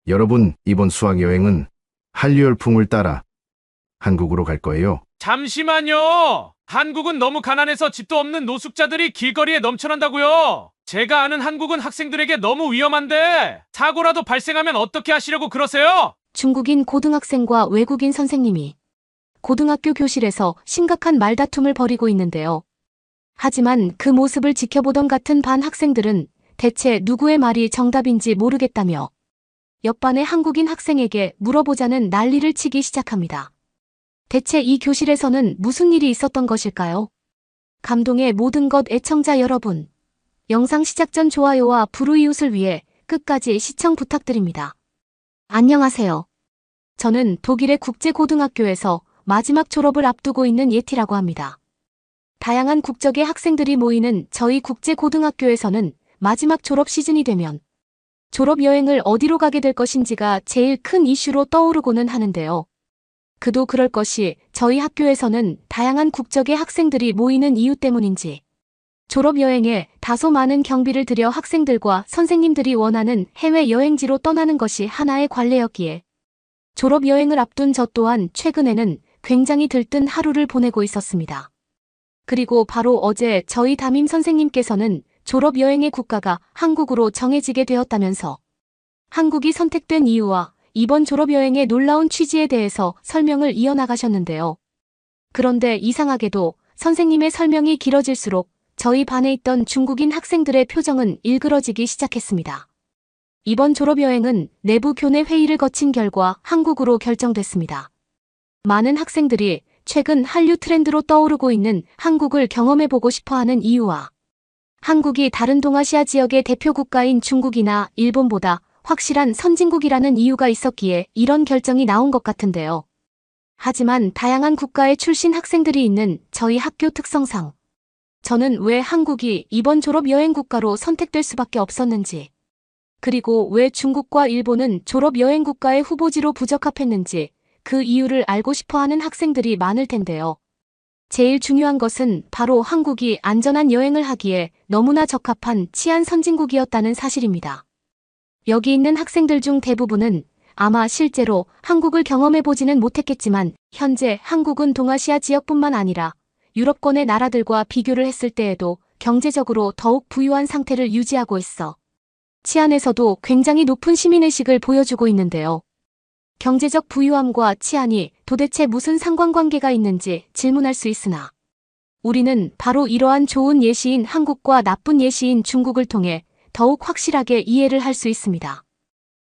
여러분, 이번 수학여행은 한류 열풍을 따라 한국으로 갈 거예요. 잠시만요. 한국은 너무 가난해서 집도 없는 노숙자들이 길거리에 넘쳐난다고요. 제가 아는 한국은 학생들에게 너무 위험한데 사고라도 발생하면 어떻게 하시려고 그러세요? 중국인 고등학생과 외국인 선생님이 고등학교 교실에서 심각한 말다툼을 벌이고 있는데요. 하지만 그 모습을 지켜보던 같은 반 학생들은 대체 누구의 말이 정답인지 모르겠다며 옆반의 한국인 학생에게 물어보자는 난리를 치기 시작합니다. 대체 이 교실에서는 무슨 일이 있었던 것일까요? 감동의 모든 것 애청자 여러분. 영상 시작 전 좋아요와 불우이웃을 위해 끝까지 시청 부탁드립니다. 안녕하세요. 저는 독일의 국제고등학교에서 마지막 졸업을 앞두고 있는 예티라고 합니다. 다양한 국적의 학생들이 모이는 저희 국제고등학교에서는 마지막 졸업 시즌이 되면 졸업여행을 어디로 가게 될 것인지가 제일 큰 이슈로 떠오르고는 하는데요. 그도 그럴 것이 저희 학교에서는 다양한 국적의 학생들이 모이는 이유 때문인지 졸업여행에 다소 많은 경비를 들여 학생들과 선생님들이 원하는 해외여행지로 떠나는 것이 하나의 관례였기에 졸업여행을 앞둔 저 또한 최근에는 굉장히 들뜬 하루를 보내고 있었습니다. 그리고 바로 어제 저희 담임 선생님께서는 졸업여행의 국가가 한국으로 정해지게 되었다면서 한국이 선택된 이유와 이번 졸업여행의 놀라운 취지에 대해서 설명을 이어나가셨는데요. 그런데 이상하게도 선생님의 설명이 길어질수록 저희 반에 있던 중국인 학생들의 표정은 일그러지기 시작했습니다. 이번 졸업여행은 내부 교내 회의를 거친 결과 한국으로 결정됐습니다. 많은 학생들이 최근 한류 트렌드로 떠오르고 있는 한국을 경험해보고 싶어하는 이유와 한국이 다른 동아시아 지역의 대표 국가인 중국이나 일본보다 확실한 선진국이라는 이유가 있었기에 이런 결정이 나온 것 같은데요. 하지만 다양한 국가의 출신 학생들이 있는 저희 학교 특성상 저는 왜 한국이 이번 졸업여행 국가로 선택될 수밖에 없었는지, 그리고 왜 중국과 일본은 졸업여행 국가의 후보지로 부적합했는지 그 이유를 알고 싶어하는 학생들이 많을 텐데요. 제일 중요한 것은 바로 한국이 안전한 여행을 하기에 너무나 적합한 치안 선진국이었다는 사실입니다. 여기 있는 학생들 중 대부분은 아마 실제로 한국을 경험해보지는 못했겠지만 현재 한국은 동아시아 지역뿐만 아니라 유럽권의 나라들과 비교를 했을 때에도 경제적으로 더욱 부유한 상태를 유지하고 있어 치안에서도 굉장히 높은 시민의식을 보여주고 있는데요. 경제적 부유함과 치안이 도대체 무슨 상관관계가 있는지 질문할 수 있으나 우리는 바로 이러한 좋은 예시인 한국과 나쁜 예시인 중국을 통해 더욱 확실하게 이해를 할 수 있습니다.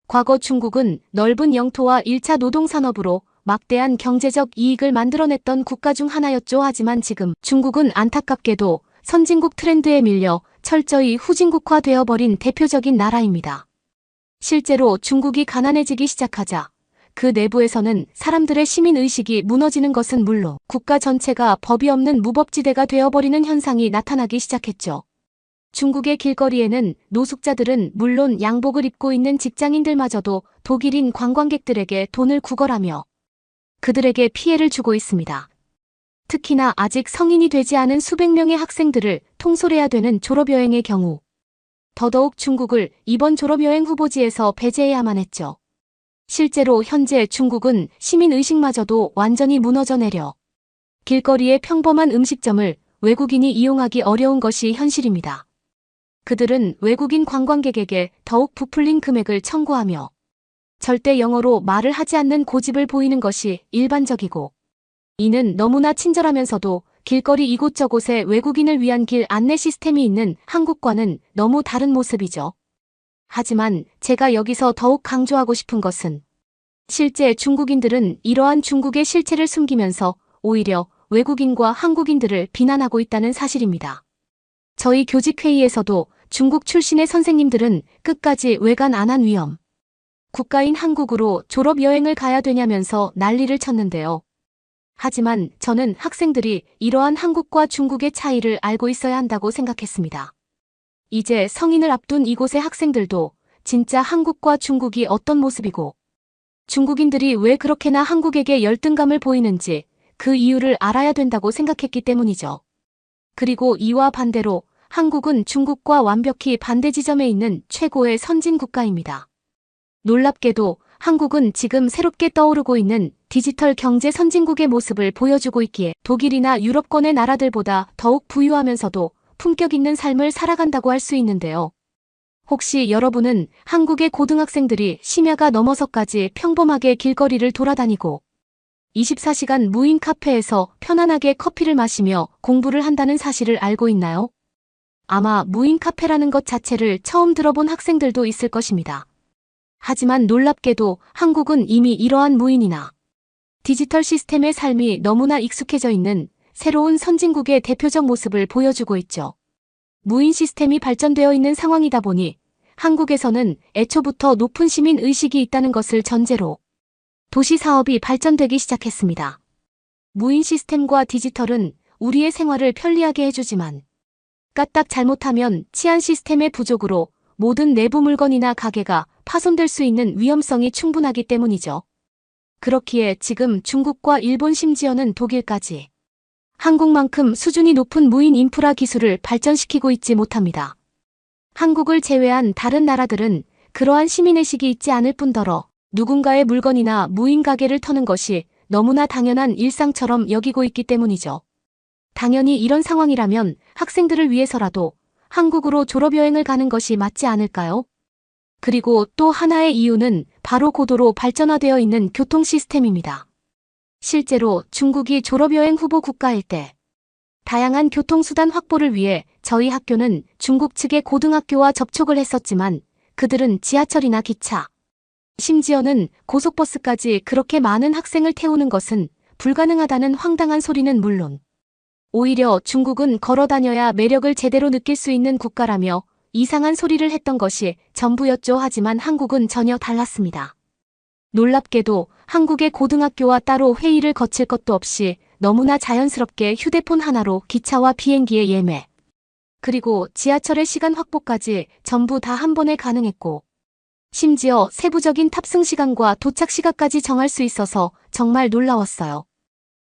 과거 중국은 넓은 영토와 1차 노동산업으로 막대한 경제적 이익을 만들어냈던 국가 중 하나였죠. 하지만 지금 중국은 안타깝게도 선진국 트렌드에 밀려 철저히 후진국화되어 버린 대표적인 나라입니다. 실제로 중국이 가난해지기 시작하자 그 내부에서는 사람들의 시민의식이 무너지는 것은 물론 국가 전체가 법이 없는 무법지대가 되어버리는 현상이 나타나기 시작했죠. 중국의 길거리에는 노숙자들은 물론 양복을 입고 있는 직장인들마저도 독일인 관광객들에게 돈을 구걸하며 그들에게 피해를 주고 있습니다. 특히나 아직 성인이 되지 않은 수백 명의 학생들을 통솔해야 되는 졸업여행의 경우 더더욱 중국을 이번 졸업여행 후보지에서 배제해야만 했죠. 실제로 현재 중국은 시민의식마저도 완전히 무너져 내려 길거리의 평범한 음식점을 외국인이 이용하기 어려운 것이 현실입니다. 그들은 외국인 관광객에게 더욱 부풀린 금액을 청구하며 절대 영어로 말을 하지 않는 고집을 보이는 것이 일반적이고 이는 너무나 친절하면서도 길거리 이곳저곳에 외국인을 위한 길 안내 시스템이 있는 한국과는 너무 다른 모습이죠. 하지만 제가 여기서 더욱 강조하고 싶은 것은 실제 중국인들은 이러한 중국의 실체를 숨기면서 오히려 외국인과 한국인들을 비난하고 있다는 사실입니다. 저희 교직회의에서도 중국 출신의 선생님들은 끝까지 외관 안 한 위험 국가인 한국으로 졸업여행을 가야 되냐면서 난리를 쳤는데요. 하지만 저는 학생들이 이러한 한국과 중국의 차이를 알고 있어야 한다고 생각했습니다. 이제 성인을 앞둔 이곳의 학생들도 진짜 한국과 중국이 어떤 모습이고 중국인들이 왜 그렇게나 한국에게 열등감을 보이는지 그 이유를 알아야 된다고 생각했기 때문이죠. 그리고 이와 반대로 한국은 중국과 완벽히 반대 지점에 있는 최고의 선진 국가입니다. 놀랍게도 한국은 지금 새롭게 떠오르고 있는 디지털 경제 선진국의 모습을 보여주고 있기에 독일이나 유럽권의 나라들보다 더욱 부유하면서도 품격 있는 삶을 살아간다고 할 수 있는데요. 혹시 여러분은 한국의 고등학생들이 심야가 넘어서까지 평범하게 길거리를 돌아다니고 24시간 무인 카페에서 편안하게 커피를 마시며 공부를 한다는 사실을 알고 있나요? 아마 무인 카페라는 것 자체를 처음 들어본 학생들도 있을 것입니다. 하지만 놀랍게도 한국은 이미 이러한 무인이나 디지털 시스템의 삶이 너무나 익숙해져 있는 새로운 선진국의 대표적 모습을 보여주고 있죠. 무인 시스템이 발전되어 있는 상황이다 보니 한국에서는 애초부터 높은 시민 의식이 있다는 것을 전제로 도시 사업이 발전되기 시작했습니다. 무인 시스템과 디지털은 우리의 생활을 편리하게 해주지만 까딱 잘못하면 치안 시스템의 부족으로 모든 내부 물건이나 가게가 파손될 수 있는 위험성이 충분하기 때문이죠. 그렇기에 지금 중국과 일본 심지어는 독일까지 한국만큼 수준이 높은 무인 인프라 기술을 발전시키고 있지 못합니다. 한국을 제외한 다른 나라들은 그러한 시민의식이 있지 않을 뿐더러 누군가의 물건이나 무인 가게를 터는 것이 너무나 당연한 일상처럼 여기고 있기 때문이죠. 당연히 이런 상황이라면 학생들을 위해서라도 한국으로 졸업여행을 가는 것이 맞지 않을까요? 그리고 또 하나의 이유는 바로 고도로 발전화되어 있는 교통 시스템입니다. 실제로 중국이 졸업여행 후보 국가일 때 다양한 교통수단 확보를 위해 저희 학교는 중국 측의 고등학교와 접촉을 했었지만 그들은 지하철이나 기차, 심지어는 고속버스까지 그렇게 많은 학생을 태우는 것은 불가능하다는 황당한 소리는 물론 오히려 중국은 걸어 다녀야 매력을 제대로 느낄 수 있는 국가라며 이상한 소리를 했던 것이 전부였죠. 하지만 한국은 전혀 달랐습니다. 놀랍게도 한국의 고등학교와 따로 회의를 거칠 것도 없이 너무나 자연스럽게 휴대폰 하나로 기차와 비행기의 예매, 그리고 지하철의 시간 확보까지 전부 다 한 번에 가능했고 심지어 세부적인 탑승 시간과 도착 시간까지 정할 수 있어서 정말 놀라웠어요.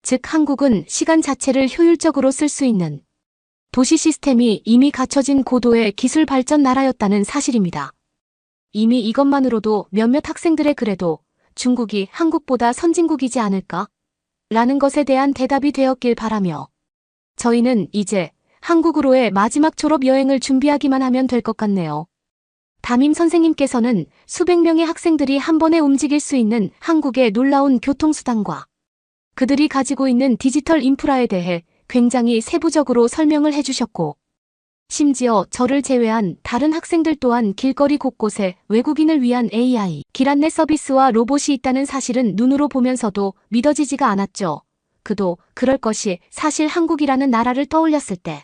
즉 한국은 시간 자체를 효율적으로 쓸 수 있는 도시 시스템이 이미 갖춰진 고도의 기술 발전 나라였다는 사실입니다. 이미 이것만으로도 몇몇 학생들의 그래도 중국이 한국보다 선진국이지 않을까? 라는 것에 대한 대답이 되었길 바라며 저희는 이제 한국으로의 마지막 졸업 여행을 준비하기만 하면 될 것 같네요. 담임 선생님께서는 수백 명의 학생들이 한 번에 움직일 수 있는 한국의 놀라운 교통수단과 그들이 가지고 있는 디지털 인프라에 대해 굉장히 세부적으로 설명을 해주셨고 심지어 저를 제외한 다른 학생들 또한 길거리 곳곳에 외국인을 위한 AI, 길 안내 서비스와 로봇이 있다는 사실은 눈으로 보면서도 믿어지지가 않았죠. 그도 그럴 것이 사실 한국이라는 나라를 떠올렸을 때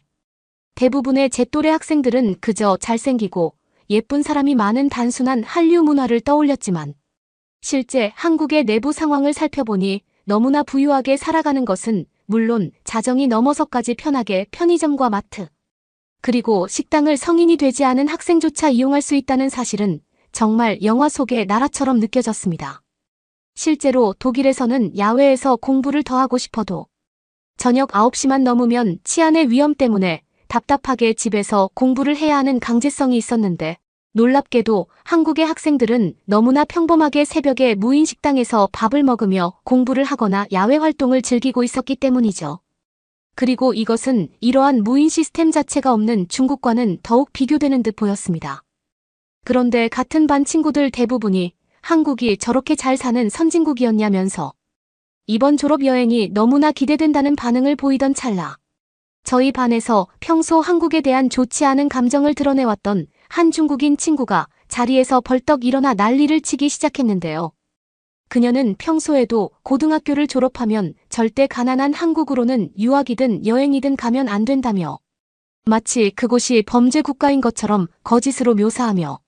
대부분의 제 또래 학생들은 그저 잘생기고 예쁜 사람이 많은 단순한 한류 문화를 떠올렸지만 실제 한국의 내부 상황을 살펴보니 너무나 부유하게 살아가는 것은 물론 자정이 넘어서까지 편하게 편의점과 마트, 그리고 식당을 성인이 되지 않은 학생조차 이용할 수 있다는 사실은 정말 영화 속의 나라처럼 느껴졌습니다. 실제로 독일에서는 야외에서 공부를 더 하고 싶어도 저녁 9시만 넘으면 치안의 위험 때문에 답답하게 집에서 공부를 해야 하는 강제성이 있었는데 놀랍게도 한국의 학생들은 너무나 평범하게 새벽에 무인 식당에서 밥을 먹으며 공부를 하거나 야외 활동을 즐기고 있었기 때문이죠. 그리고 이것은 이러한 무인 시스템 자체가 없는 중국과는 더욱 비교되는 듯 보였습니다. 그런데 같은 반 친구들 대부분이 한국이 저렇게 잘 사는 선진국이었냐면서 이번 졸업여행이 너무나 기대된다는 반응을 보이던 찰나 저희 반에서 평소 한국에 대한 좋지 않은 감정을 드러내왔던 한 중국인 친구가 자리에서 벌떡 일어나 난리를 치기 시작했는데요. 그녀는 평소에도 고등학교를 졸업하면 절대 가난한 한국으로는 유학이든 여행이든 가면 안 된다며 마치 그곳이 범죄 국가인 것처럼 거짓으로 묘사하며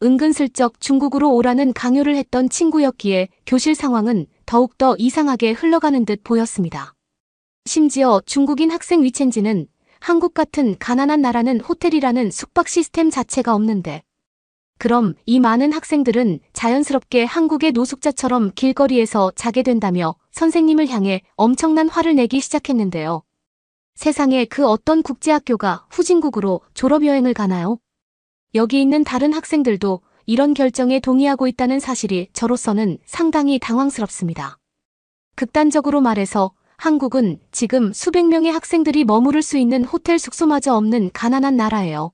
은근슬쩍 중국으로 오라는 강요를 했던 친구였기에 교실 상황은 더욱더 이상하게 흘러가는 듯 보였습니다. 심지어 중국인 학생 위첸지는 한국 같은 가난한 나라는 호텔이라는 숙박 시스템 자체가 없는데 그럼 이 많은 학생들은 자연스럽게 한국의 노숙자처럼 길거리에서 자게 된다며 선생님을 향해 엄청난 화를 내기 시작했는데요. 세상에 그 어떤 국제학교가 후진국으로 졸업여행을 가나요? 여기 있는 다른 학생들도 이런 결정에 동의하고 있다는 사실이 저로서는 상당히 당황스럽습니다. 극단적으로 말해서 한국은 지금 수백 명의 학생들이 머무를 수 있는 호텔 숙소마저 없는 가난한 나라예요.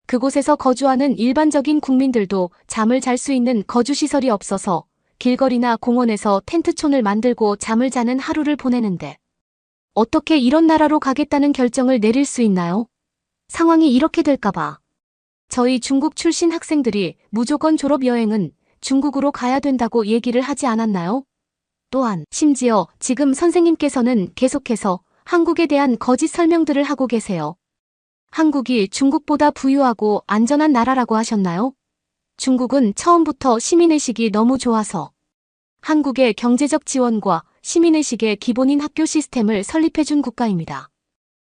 그곳에서 거주하는 일반적인 국민들도 잠을 잘 수 있는 거주시설이 없어서 길거리나 공원에서 텐트촌을 만들고 잠을 자는 하루를 보내는데 어떻게 이런 나라로 가겠다는 결정을 내릴 수 있나요? 상황이 이렇게 될까봐. 저희 중국 출신 학생들이 무조건 졸업여행은 중국으로 가야 된다고 얘기를 하지 않았나요? 또한 심지어 지금 선생님께서는 계속해서 한국에 대한 거짓 설명들을 하고 계세요. 한국이 중국보다 부유하고 안전한 나라라고 하셨나요? 중국은 처음부터 시민의식이 너무 좋아서 한국의 경제적 지원과 시민의식의 기본인 학교 시스템을 설립해준 국가입니다.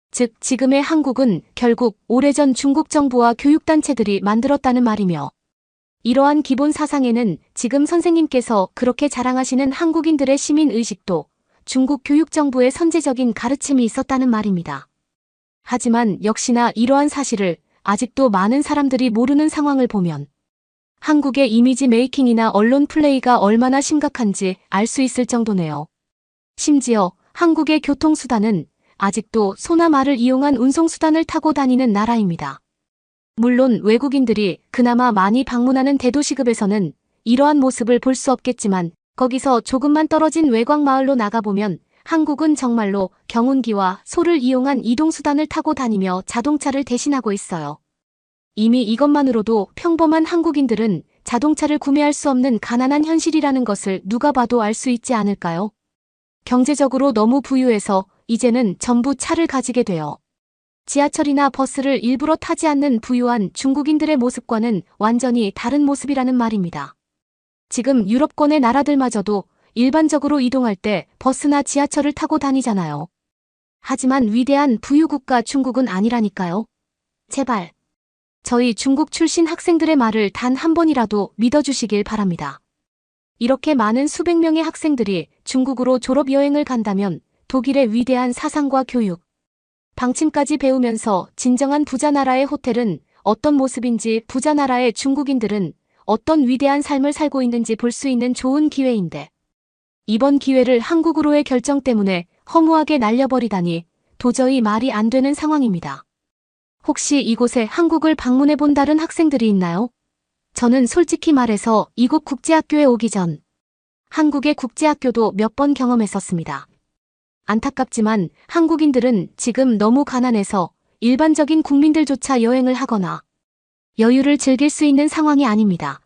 즉, 지금의 한국은 결국 오래전 중국 정부와 교육단체들이 만들었다는 말이며 이러한 기본 사상에는 지금 선생님께서 그렇게 자랑하시는 한국인들의 시민의식도 중국 교육정부의 선제적인 가르침이 있었다는 말입니다. 하지만 역시나 이러한 사실을 아직도 많은 사람들이 모르는 상황을 보면 한국의 이미지 메이킹이나 언론 플레이가 얼마나 심각한지 알 수 있을 정도네요. 심지어 한국의 교통수단은 아직도 소나 말을 이용한 운송수단을 타고 다니는 나라입니다. 물론 외국인들이 그나마 많이 방문하는 대도시급에서는 이러한 모습을 볼 수 없겠지만 거기서 조금만 떨어진 외곽 마을로 나가보면 한국은 정말로 경운기와 소를 이용한 이동수단을 타고 다니며 자동차를 대신하고 있어요. 이미 이것만으로도 평범한 한국인들은 자동차를 구매할 수 없는 가난한 현실이라는 것을 누가 봐도 알 수 있지 않을까요? 경제적으로 너무 부유해서 이제는 전부 차를 가지게 되어 지하철이나 버스를 일부러 타지 않는 부유한 중국인들의 모습과는 완전히 다른 모습이라는 말입니다. 지금 유럽권의 나라들마저도 일반적으로 이동할 때 버스나 지하철을 타고 다니잖아요. 하지만 위대한 부유국가 중국은 아니라니까요. 제발 저희 중국 출신 학생들의 말을 단 한 번이라도 믿어주시길 바랍니다. 이렇게 많은 수백 명의 학생들이 중국으로 졸업여행을 간다면 독일의 위대한 사상과 교육, 방침까지 배우면서 진정한 부자 나라의 호텔은 어떤 모습인지, 부자 나라의 중국인들은 어떤 위대한 삶을 살고 있는지 볼 수 있는 좋은 기회인데 이번 기회를 한국으로의 결정 때문에 허무하게 날려버리다니 도저히 말이 안 되는 상황입니다. 혹시 이곳에 한국을 방문해 본 다른 학생들이 있나요? 저는 솔직히 말해서 이곳 국제학교에 오기 전 한국의 국제학교도 몇 번 경험했었습니다. 안타깝지만 한국인들은 지금 너무 가난해서 일반적인 국민들조차 여행을 하거나 여유를 즐길 수 있는 상황이 아닙니다.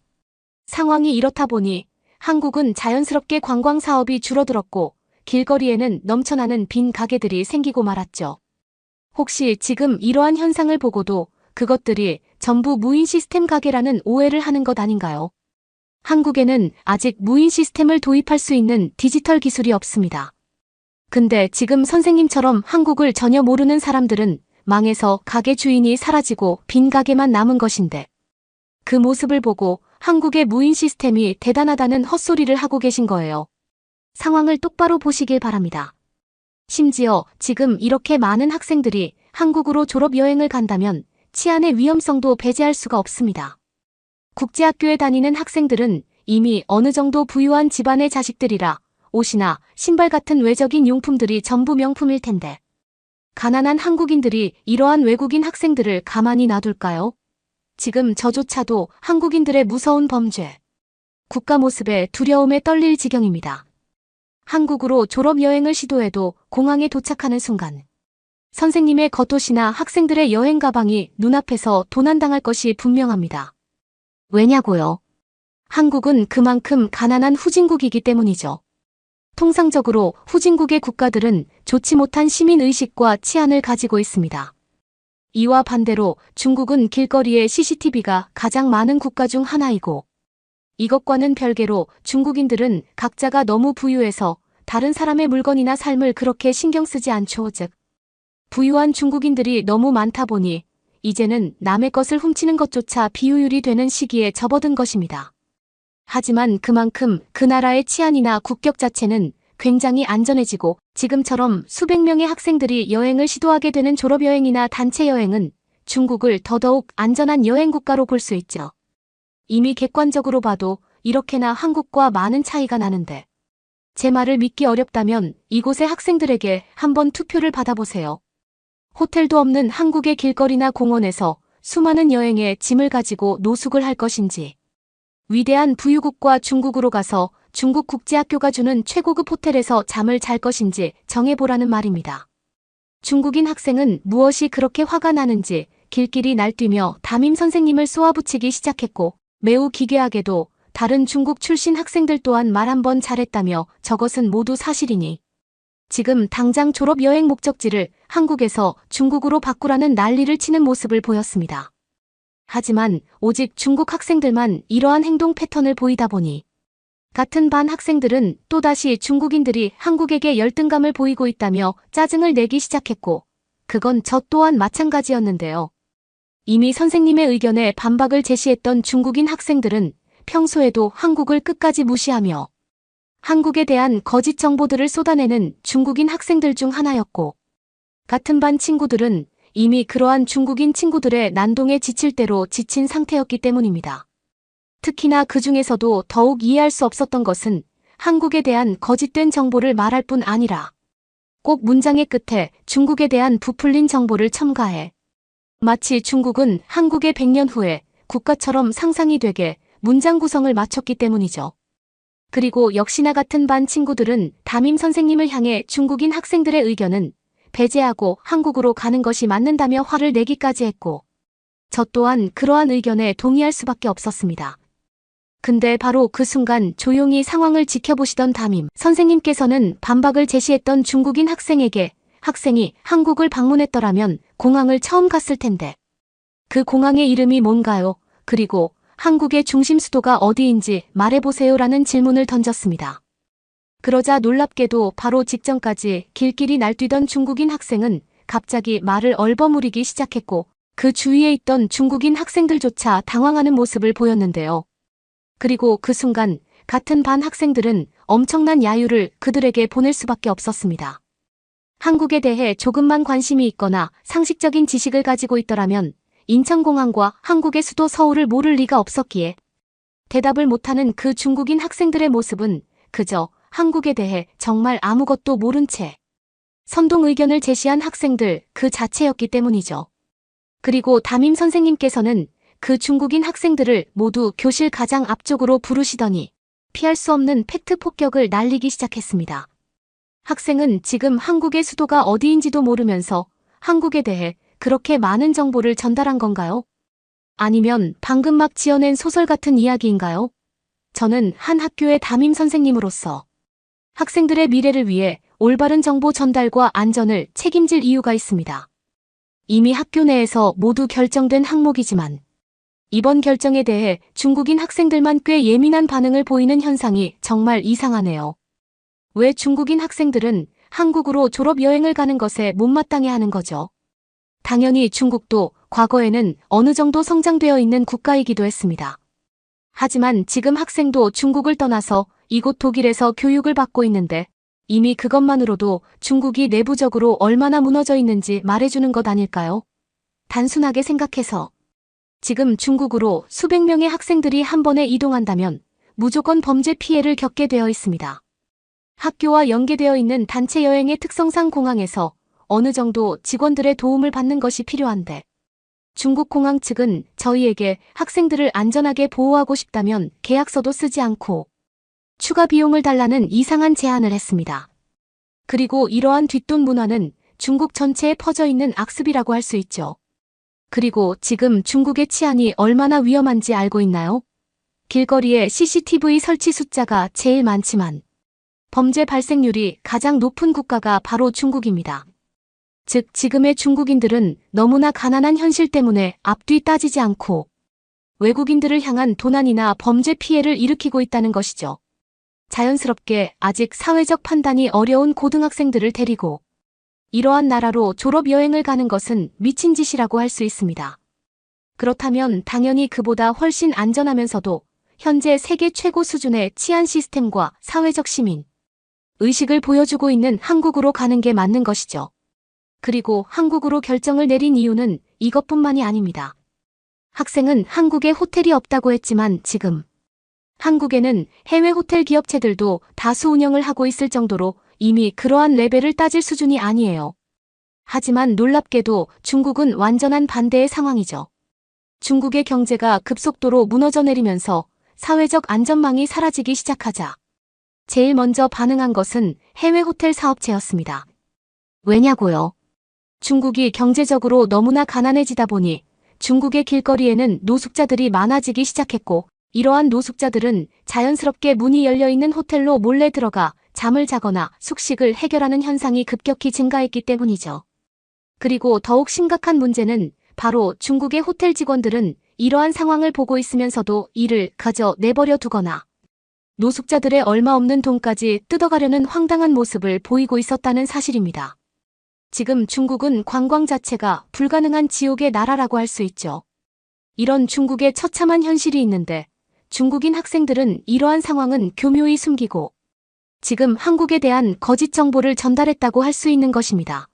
상황이 이렇다 보니 한국은 자연스럽게 관광 사업이 줄어들었고 길거리에는 넘쳐나는 빈 가게들이 생기고 말았죠. 혹시 지금 이러한 현상을 보고도 그것들이 전부 무인 시스템 가게라는 오해를 하는 것 아닌가요? 한국에는 아직 무인 시스템을 도입할 수 있는 디지털 기술이 없습니다. 근데 지금 선생님처럼 한국을 전혀 모르는 사람들은 망해서 가게 주인이 사라지고 빈 가게만 남은 것인데 그 모습을 보고 한국의 무인 시스템이 대단하다는 헛소리를 하고 계신 거예요. 상황을 똑바로 보시길 바랍니다. 심지어 지금 이렇게 많은 학생들이 한국으로 졸업여행을 간다면 치안의 위험성도 배제할 수가 없습니다. 국제학교에 다니는 학생들은 이미 어느 정도 부유한 집안의 자식들이라 옷이나 신발 같은 외적인 용품들이 전부 명품일 텐데 가난한 한국인들이 이러한 외국인 학생들을 가만히 놔둘까요? 지금 저조차도 한국인들의 무서운 범죄, 국가 모습에 두려움에 떨릴 지경입니다. 한국으로 졸업여행을 시도해도 공항에 도착하는 순간 선생님의 겉옷이나 학생들의 여행 가방이 눈앞에서 도난당할 것이 분명합니다. 왜냐고요? 한국은 그만큼 가난한 후진국이기 때문이죠. 통상적으로 후진국의 국가들은 좋지 못한 시민의식과 치안을 가지고 있습니다. 이와 반대로 중국은 길거리에 CCTV가 가장 많은 국가 중 하나이고 이것과는 별개로 중국인들은 각자가 너무 부유해서 다른 사람의 물건이나 삶을 그렇게 신경 쓰지 않죠. 즉, 부유한 중국인들이 너무 많다 보니 이제는 남의 것을 훔치는 것조차 비효율이 되는 시기에 접어든 것입니다. 하지만 그만큼 그 나라의 치안이나 국격 자체는 굉장히 안전해지고 지금처럼 수백 명의 학생들이 여행을 시도하게 되는 졸업여행이나 단체 여행은 중국을 더더욱 안전한 여행 국가로 볼 수 있죠. 이미 객관적으로 봐도 이렇게나 한국과 많은 차이가 나는데 제 말을 믿기 어렵다면 이곳의 학생들에게 한번 투표를 받아보세요. 호텔도 없는 한국의 길거리나 공원에서 수많은 여행의 짐을 가지고 노숙을 할 것인지, 위대한 부유국과 중국으로 가서 중국 국제학교가 주는 최고급 호텔에서 잠을 잘 것인지 정해보라는 말입니다. 중국인 학생은 무엇이 그렇게 화가 나는지 길길이 날뛰며 담임 선생님을 쏘아붙이기 시작했고, 매우 기괴하게도 다른 중국 출신 학생들 또한 말 한 번 잘했다며 저것은 모두 사실이니 지금 당장 졸업 여행 목적지를 한국에서 중국으로 바꾸라는 난리를 치는 모습을 보였습니다. 하지만 오직 중국 학생들만 이러한 행동 패턴을 보이다 보니 같은 반 학생들은 또다시 중국인들이 한국에게 열등감을 보이고 있다며 짜증을 내기 시작했고, 그건 저 또한 마찬가지였는데요. 이미 선생님의 의견에 반박을 제시했던 중국인 학생들은 평소에도 한국을 끝까지 무시하며 한국에 대한 거짓 정보들을 쏟아내는 중국인 학생들 중 하나였고, 같은 반 친구들은 이미 그러한 중국인 친구들의 난동에 지칠 대로 지친 상태였기 때문입니다. 특히나 그 중에서도 더욱 이해할 수 없었던 것은 한국에 대한 거짓된 정보를 말할 뿐 아니라 꼭 문장의 끝에 중국에 대한 부풀린 정보를 첨가해 마치 중국은 한국의 100년 후에 국가처럼 상상이 되게 문장 구성을 맞췄기 때문이죠. 그리고 역시나 같은 반 친구들은 담임 선생님을 향해 중국인 학생들의 의견은 배제하고 한국으로 가는 것이 맞는다며 화를 내기까지 했고, 저 또한 그러한 의견에 동의할 수밖에 없었습니다. 근데 바로 그 순간 조용히 상황을 지켜보시던 담임 선생님께서는 반박을 제시했던 중국인 학생에게 학생이 한국을 방문했더라면 공항을 처음 갔을 텐데 그 공항의 이름이 뭔가요? 그리고 한국의 중심 수도가 어디인지 말해보세요라는 질문을 던졌습니다. 그러자 놀랍게도 바로 직전까지 길길이 날뛰던 중국인 학생은 갑자기 말을 얼버무리기 시작했고, 그 주위에 있던 중국인 학생들조차 당황하는 모습을 보였는데요. 그리고 그 순간 같은 반 학생들은 엄청난 야유를 그들에게 보낼 수밖에 없었습니다. 한국에 대해 조금만 관심이 있거나 상식적인 지식을 가지고 있더라면 인천공항과 한국의 수도 서울을 모를 리가 없었기에 대답을 못하는 그 중국인 학생들의 모습은 그저 한국에 대해 정말 아무것도 모른 채 선동 의견을 제시한 학생들 그 자체였기 때문이죠. 그리고 담임 선생님께서는 그 중국인 학생들을 모두 교실 가장 앞쪽으로 부르시더니 피할 수 없는 팩트 폭격을 날리기 시작했습니다. 학생은 지금 한국의 수도가 어디인지도 모르면서 한국에 대해 그렇게 많은 정보를 전달한 건가요? 아니면 방금 막 지어낸 소설 같은 이야기인가요? 저는 한 학교의 담임 선생님으로서 학생들의 미래를 위해 올바른 정보 전달과 안전을 책임질 이유가 있습니다. 이미 학교 내에서 모두 결정된 항목이지만 이번 결정에 대해 중국인 학생들만 꽤 예민한 반응을 보이는 현상이 정말 이상하네요. 왜 중국인 학생들은 한국으로 졸업여행을 가는 것에 못마땅해 하는 거죠? 당연히 중국도 과거에는 어느 정도 성장되어 있는 국가이기도 했습니다. 하지만 지금 학생도 중국을 떠나서 이곳 독일에서 교육을 받고 있는데 이미 그것만으로도 중국이 내부적으로 얼마나 무너져 있는지 말해주는 것 아닐까요? 단순하게 생각해서 지금 중국으로 수백 명의 학생들이 한 번에 이동한다면 무조건 범죄 피해를 겪게 되어 있습니다. 학교와 연계되어 있는 단체 여행의 특성상 공항에서 어느 정도 직원들의 도움을 받는 것이 필요한데 중국 공항 측은 저희에게 학생들을 안전하게 보호하고 싶다면 계약서도 쓰지 않고 추가 비용을 달라는 이상한 제안을 했습니다. 그리고 이러한 뒷돈 문화는 중국 전체에 퍼져 있는 악습이라고 할 수 있죠. 그리고 지금 중국의 치안이 얼마나 위험한지 알고 있나요? 길거리에 CCTV 설치 숫자가 제일 많지만 범죄 발생률이 가장 높은 국가가 바로 중국입니다. 즉 지금의 중국인들은 너무나 가난한 현실 때문에 앞뒤 따지지 않고 외국인들을 향한 도난이나 범죄 피해를 일으키고 있다는 것이죠. 자연스럽게 아직 사회적 판단이 어려운 고등학생들을 데리고 이러한 나라로 졸업여행을 가는 것은 미친 짓이라고 할 수 있습니다. 그렇다면 당연히 그보다 훨씬 안전하면서도 현재 세계 최고 수준의 치안 시스템과 사회적 시민 의식을 보여주고 있는 한국으로 가는 게 맞는 것이죠. 그리고 한국으로 결정을 내린 이유는 이것뿐만이 아닙니다. 학생은 한국에 호텔이 없다고 했지만 지금 한국에는 해외 호텔 기업체들도 다수 운영을 하고 있을 정도로 이미 그러한 레벨을 따질 수준이 아니에요. 하지만 놀랍게도 중국은 완전한 반대의 상황이죠. 중국의 경제가 급속도로 무너져 내리면서 사회적 안전망이 사라지기 시작하자 제일 먼저 반응한 것은 해외 호텔 사업체였습니다. 왜냐고요? 중국이 경제적으로 너무나 가난해지다 보니 중국의 길거리에는 노숙자들이 많아지기 시작했고 이러한 노숙자들은 자연스럽게 문이 열려있는 호텔로 몰래 들어가 잠을 자거나 숙식을 해결하는 현상이 급격히 증가했기 때문이죠. 그리고 더욱 심각한 문제는 바로 중국의 호텔 직원들은 이러한 상황을 보고 있으면서도 일을 그저 내버려 두거나 노숙자들의 얼마 없는 돈까지 뜯어가려는 황당한 모습을 보이고 있었다는 사실입니다. 지금 중국은 관광 자체가 불가능한 지옥의 나라라고 할 수 있죠. 이런 중국의 처참한 현실이 있는데 중국인 학생들은 이러한 상황은 교묘히 숨기고 지금 한국에 대한 거짓 정보를 전달했다고 할 수 있는 것입니다.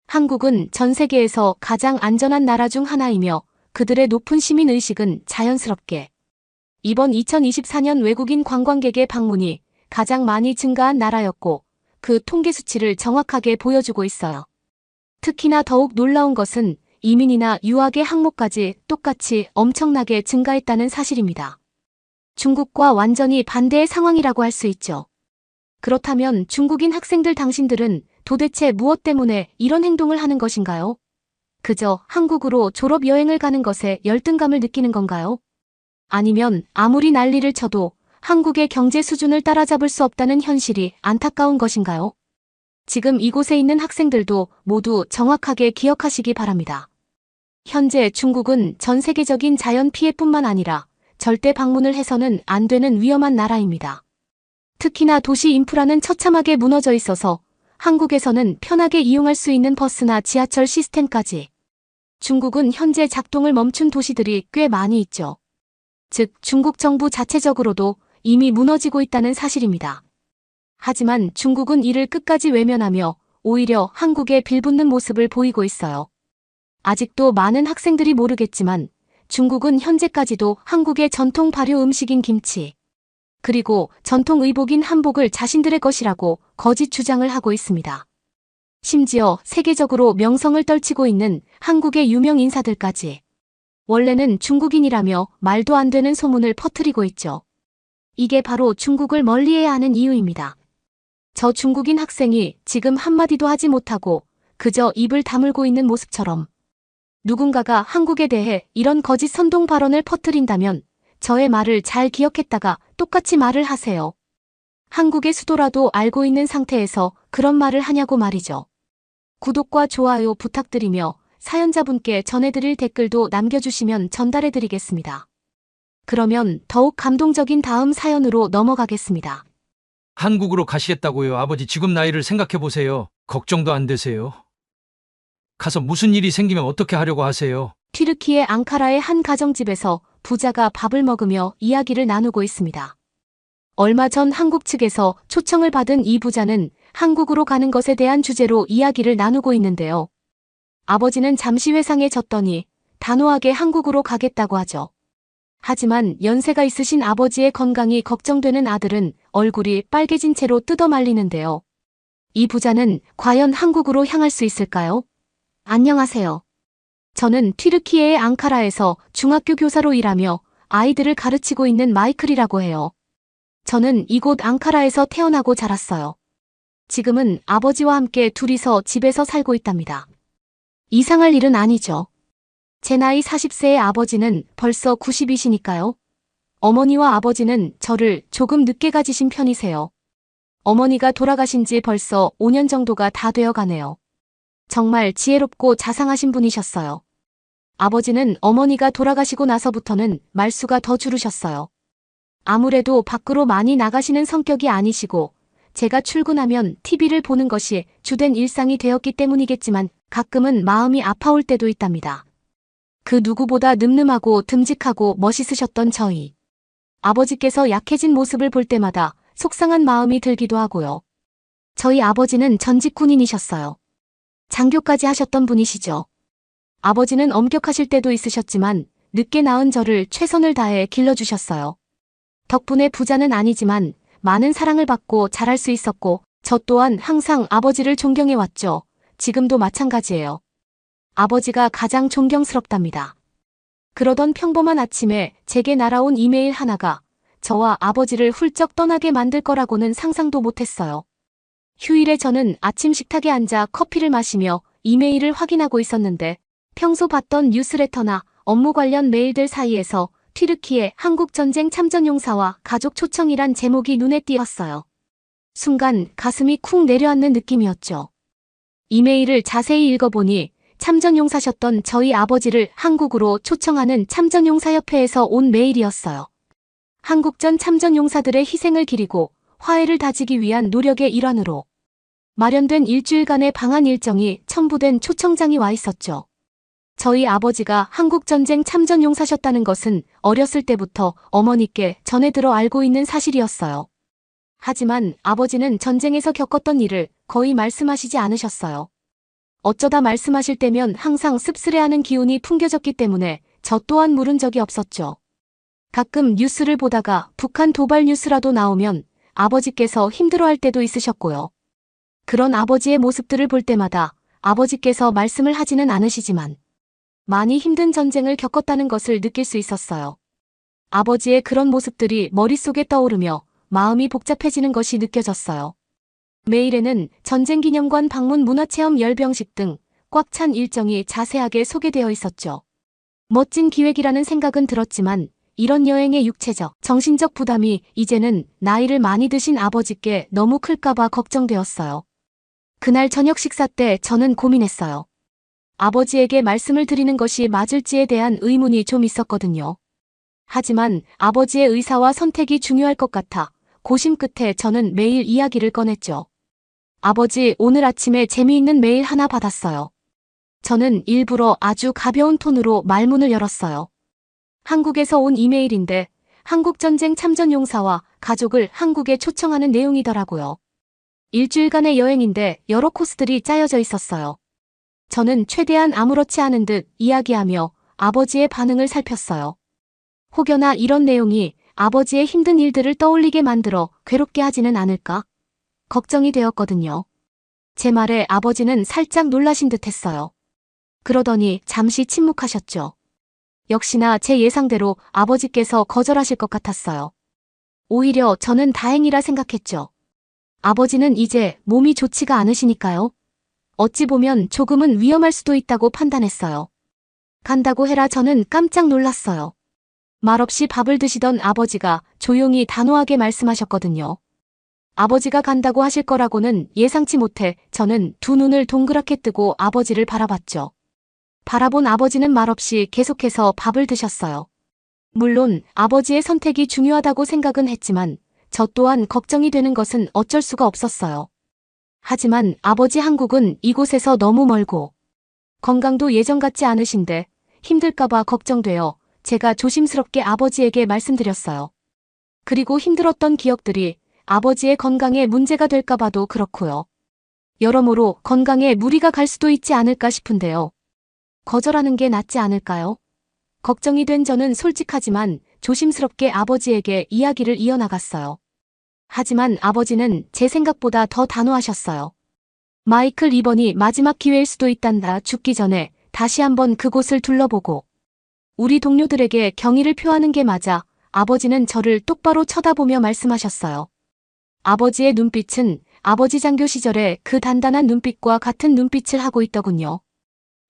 한국은 전 세계에서 가장 안전한 나라 중 하나이며 그들의 높은 시민의식은 자연스럽게 이번 2024년 외국인 관광객의 방문이 가장 많이 증가한 나라였고 그 통계 수치를 정확하게 보여주고 있어요. 특히나 더욱 놀라운 것은 이민이나 유학의 항목까지 똑같이 엄청나게 증가했다는 사실입니다. 중국과 완전히 반대의 상황이라고 할 수 있죠. 그렇다면 중국인 학생들 당신들은 도대체 무엇 때문에 이런 행동을 하는 것인가요? 그저 한국으로 졸업 여행을 가는 것에 열등감을 느끼는 건가요? 아니면 아무리 난리를 쳐도 한국의 경제 수준을 따라잡을 수 없다는 현실이 안타까운 것인가요? 지금 이곳에 있는 학생들도 모두 정확하게 기억하시기 바랍니다. 현재 중국은 전 세계적인 자연 피해뿐만 아니라 절대 방문을 해서는 안 되는 위험한 나라입니다. 특히나 도시 인프라는 처참하게 무너져 있어서 한국에서는 편하게 이용할 수 있는 버스나 지하철 시스템까지 중국은 현재 작동을 멈춘 도시들이 꽤 많이 있죠. 즉 중국 정부 자체적으로도 이미 무너지고 있다는 사실입니다. 하지만 중국은 이를 끝까지 외면하며 오히려 한국에 빌붙는 모습을 보이고 있어요. 아직도 많은 학생들이 모르겠지만 중국은 현재까지도 한국의 전통 발효 음식인 김치, 그리고 전통 의복인 한복을 자신들의 것이라고 거짓 주장을 하고 있습니다. 심지어 세계적으로 명성을 떨치고 있는 한국의 유명 인사들까지 원래는 중국인이라며 말도 안 되는 소문을 퍼뜨리고 있죠. 이게 바로 중국을 멀리해야 하는 이유입니다. 저 중국인 학생이 지금 한마디도 하지 못하고 그저 입을 다물고 있는 모습처럼 누군가가 한국에 대해 이런 거짓 선동 발언을 퍼뜨린다면 저의 말을 잘 기억했다가 똑같이 말을 하세요. 한국의 수도라도 알고 있는 상태에서 그런 말을 하냐고 말이죠. 구독과 좋아요 부탁드리며 사연자분께 전해드릴 댓글도 남겨주시면 전달해드리겠습니다. 그러면 더욱 감동적인 다음 사연으로 넘어가겠습니다. 한국으로 가시겠다고요? 아버지 지금 나이를 생각해보세요. 걱정도 안 되세요? 가서 무슨 일이 생기면 어떻게 하려고 하세요? 튀르키예 앙카라의 한 가정집에서 부자가 밥을 먹으며 이야기를 나누고 있습니다. 얼마 전 한국 측에서 초청을 받은 이 부자는 한국으로 가는 것에 대한 주제로 이야기를 나누고 있는데요. 아버지는 잠시 회상에 젖더니 단호하게 한국으로 가겠다고 하죠. 하지만 연세가 있으신 아버지의 건강이 걱정되는 아들은 얼굴이 빨개진 채로 뜯어 말리는데요. 이 부자는 과연 한국으로 향할 수 있을까요? 안녕하세요. 저는 튀르키예의 앙카라에서 중학교 교사로 일하며 아이들을 가르치고 있는 마이클이라고 해요. 저는 이곳 앙카라에서 태어나고 자랐어요. 지금은 아버지와 함께 둘이서 집에서 살고 있답니다. 이상할 일은 아니죠. 제 나이 40세의 아버지는 벌써 90이시니까요. 어머니와 아버지는 저를 조금 늦게 가지신 편이세요. 어머니가 돌아가신 지 벌써 5년 정도가 다 되어 가네요. 정말 지혜롭고 자상하신 분이셨어요. 아버지는 어머니가 돌아가시고 나서부터는 말수가 더 줄으셨어요. 아무래도 밖으로 많이 나가시는 성격이 아니시고 제가 출근하면 TV를 보는 것이 주된 일상이 되었기 때문이겠지만 가끔은 마음이 아파올 때도 있답니다. 그 누구보다 늠름하고 듬직하고 멋있으셨던 저희. 아버지께서 약해진 모습을 볼 때마다 속상한 마음이 들기도 하고요. 저희 아버지는 전직 군인이셨어요. 장교까지 하셨던 분이시죠. 아버지는 엄격하실 때도 있으셨지만 늦게 낳은 저를 최선을 다해 길러주셨어요. 덕분에 부자는 아니지만 많은 사랑을 받고 자랄 수 있었고, 저 또한 항상 아버지를 존경해왔죠. 지금도 마찬가지예요. 아버지가 가장 존경스럽답니다. 그러던 평범한 아침에 제게 날아온 이메일 하나가 저와 아버지를 훌쩍 떠나게 만들 거라고는 상상도 못했어요. 휴일에 저는 아침 식탁에 앉아 커피를 마시며 이메일을 확인하고 있었는데, 평소 봤던 뉴스레터나 업무 관련 메일들 사이에서 튀르키예 한국전쟁 참전용사와 가족 초청이란 제목이 눈에 띄었어요. 순간 가슴이 쿵 내려앉는 느낌이었죠. 이메일을 자세히 읽어보니 참전용사셨던 저희 아버지를 한국으로 초청하는 참전용사협회에서 온 메일이었어요. 한국전 참전용사들의 희생을 기리고 화해를 다지기 위한 노력의 일환으로 마련된 일주일간의 방한 일정이 첨부된 초청장이 와 있었죠. 저희 아버지가 한국전쟁 참전용사셨다는 것은 어렸을 때부터 어머니께 전해 들어 알고 있는 사실이었어요. 하지만 아버지는 전쟁에서 겪었던 일을 거의 말씀하시지 않으셨어요. 어쩌다 말씀하실 때면 항상 씁쓸해하는 기운이 풍겨졌기 때문에 저 또한 물은 적이 없었죠. 가끔 뉴스를 보다가 북한 도발 뉴스라도 나오면 아버지께서 힘들어할 때도 있으셨고요. 그런 아버지의 모습들을 볼 때마다 아버지께서 말씀을 하지는 않으시지만 많이 힘든 전쟁을 겪었다는 것을 느낄 수 있었어요. 아버지의 그런 모습들이 머릿속에 떠오르며 마음이 복잡해지는 것이 느껴졌어요. 메일에는 전쟁기념관 방문 문화체험 열병식 등 꽉 찬 일정이 자세하게 소개되어 있었죠. 멋진 기획이라는 생각은 들었지만 이런 여행의 육체적, 정신적 부담이 이제는 나이를 많이 드신 아버지께 너무 클까봐 걱정되었어요. 그날 저녁 식사 때 저는 고민했어요. 아버지에게 말씀을 드리는 것이 맞을지에 대한 의문이 좀 있었거든요. 하지만 아버지의 의사와 선택이 중요할 것 같아 고심 끝에 저는 메일 이야기를 꺼냈죠. 아버지, 오늘 아침에 재미있는 메일 하나 받았어요. 저는 일부러 아주 가벼운 톤으로 말문을 열었어요. 한국에서 온 이메일인데 한국전쟁 참전용사와 가족을 한국에 초청하는 내용이더라고요. 일주일간의 여행인데 여러 코스들이 짜여져 있었어요. 저는 최대한 아무렇지 않은 듯 이야기하며 아버지의 반응을 살폈어요. 혹여나 이런 내용이 아버지의 힘든 일들을 떠올리게 만들어 괴롭게 하지는 않을까? 걱정이 되었거든요. 제 말에 아버지는 살짝 놀라신 듯 했어요. 그러더니 잠시 침묵하셨죠. 역시나 제 예상대로 아버지께서 거절하실 것 같았어요. 오히려 저는 다행이라 생각했죠. 아버지는 이제 몸이 좋지가 않으시니까요. 어찌 보면 조금은 위험할 수도 있다고 판단했어요. 간다고 해라 저는 깜짝 놀랐어요. 말없이 밥을 드시던 아버지가 조용히 단호하게 말씀하셨거든요. 아버지가 간다고 하실 거라고는 예상치 못해 저는 두 눈을 동그랗게 뜨고 아버지를 바라봤죠. 바라본 아버지는 말없이 계속해서 밥을 드셨어요. 물론 아버지의 선택이 중요하다고 생각은 했지만 저 또한 걱정이 되는 것은 어쩔 수가 없었어요. 하지만 아버지 한국은 이곳에서 너무 멀고 건강도 예전 같지 않으신데 힘들까봐 걱정되어 제가 조심스럽게 아버지에게 말씀드렸어요. 그리고 힘들었던 기억들이 아버지의 건강에 문제가 될까봐도 그렇고요. 여러모로 건강에 무리가 갈 수도 있지 않을까 싶은데요. 거절하는 게 낫지 않을까요? 걱정이 된 저는 솔직하지만 조심스럽게 아버지에게 이야기를 이어나갔어요. 하지만 아버지는 제 생각보다 더 단호하셨어요. 마이클 이번이 마지막 기회일 수도 있단다. 죽기 전에 다시 한번 그곳을 둘러보고 우리 동료들에게 경의를 표하는 게 맞아. 아버지는 저를 똑바로 쳐다보며 말씀하셨어요. 아버지의 눈빛은 아버지 장교 시절의 그 단단한 눈빛과 같은 눈빛을 하고 있더군요.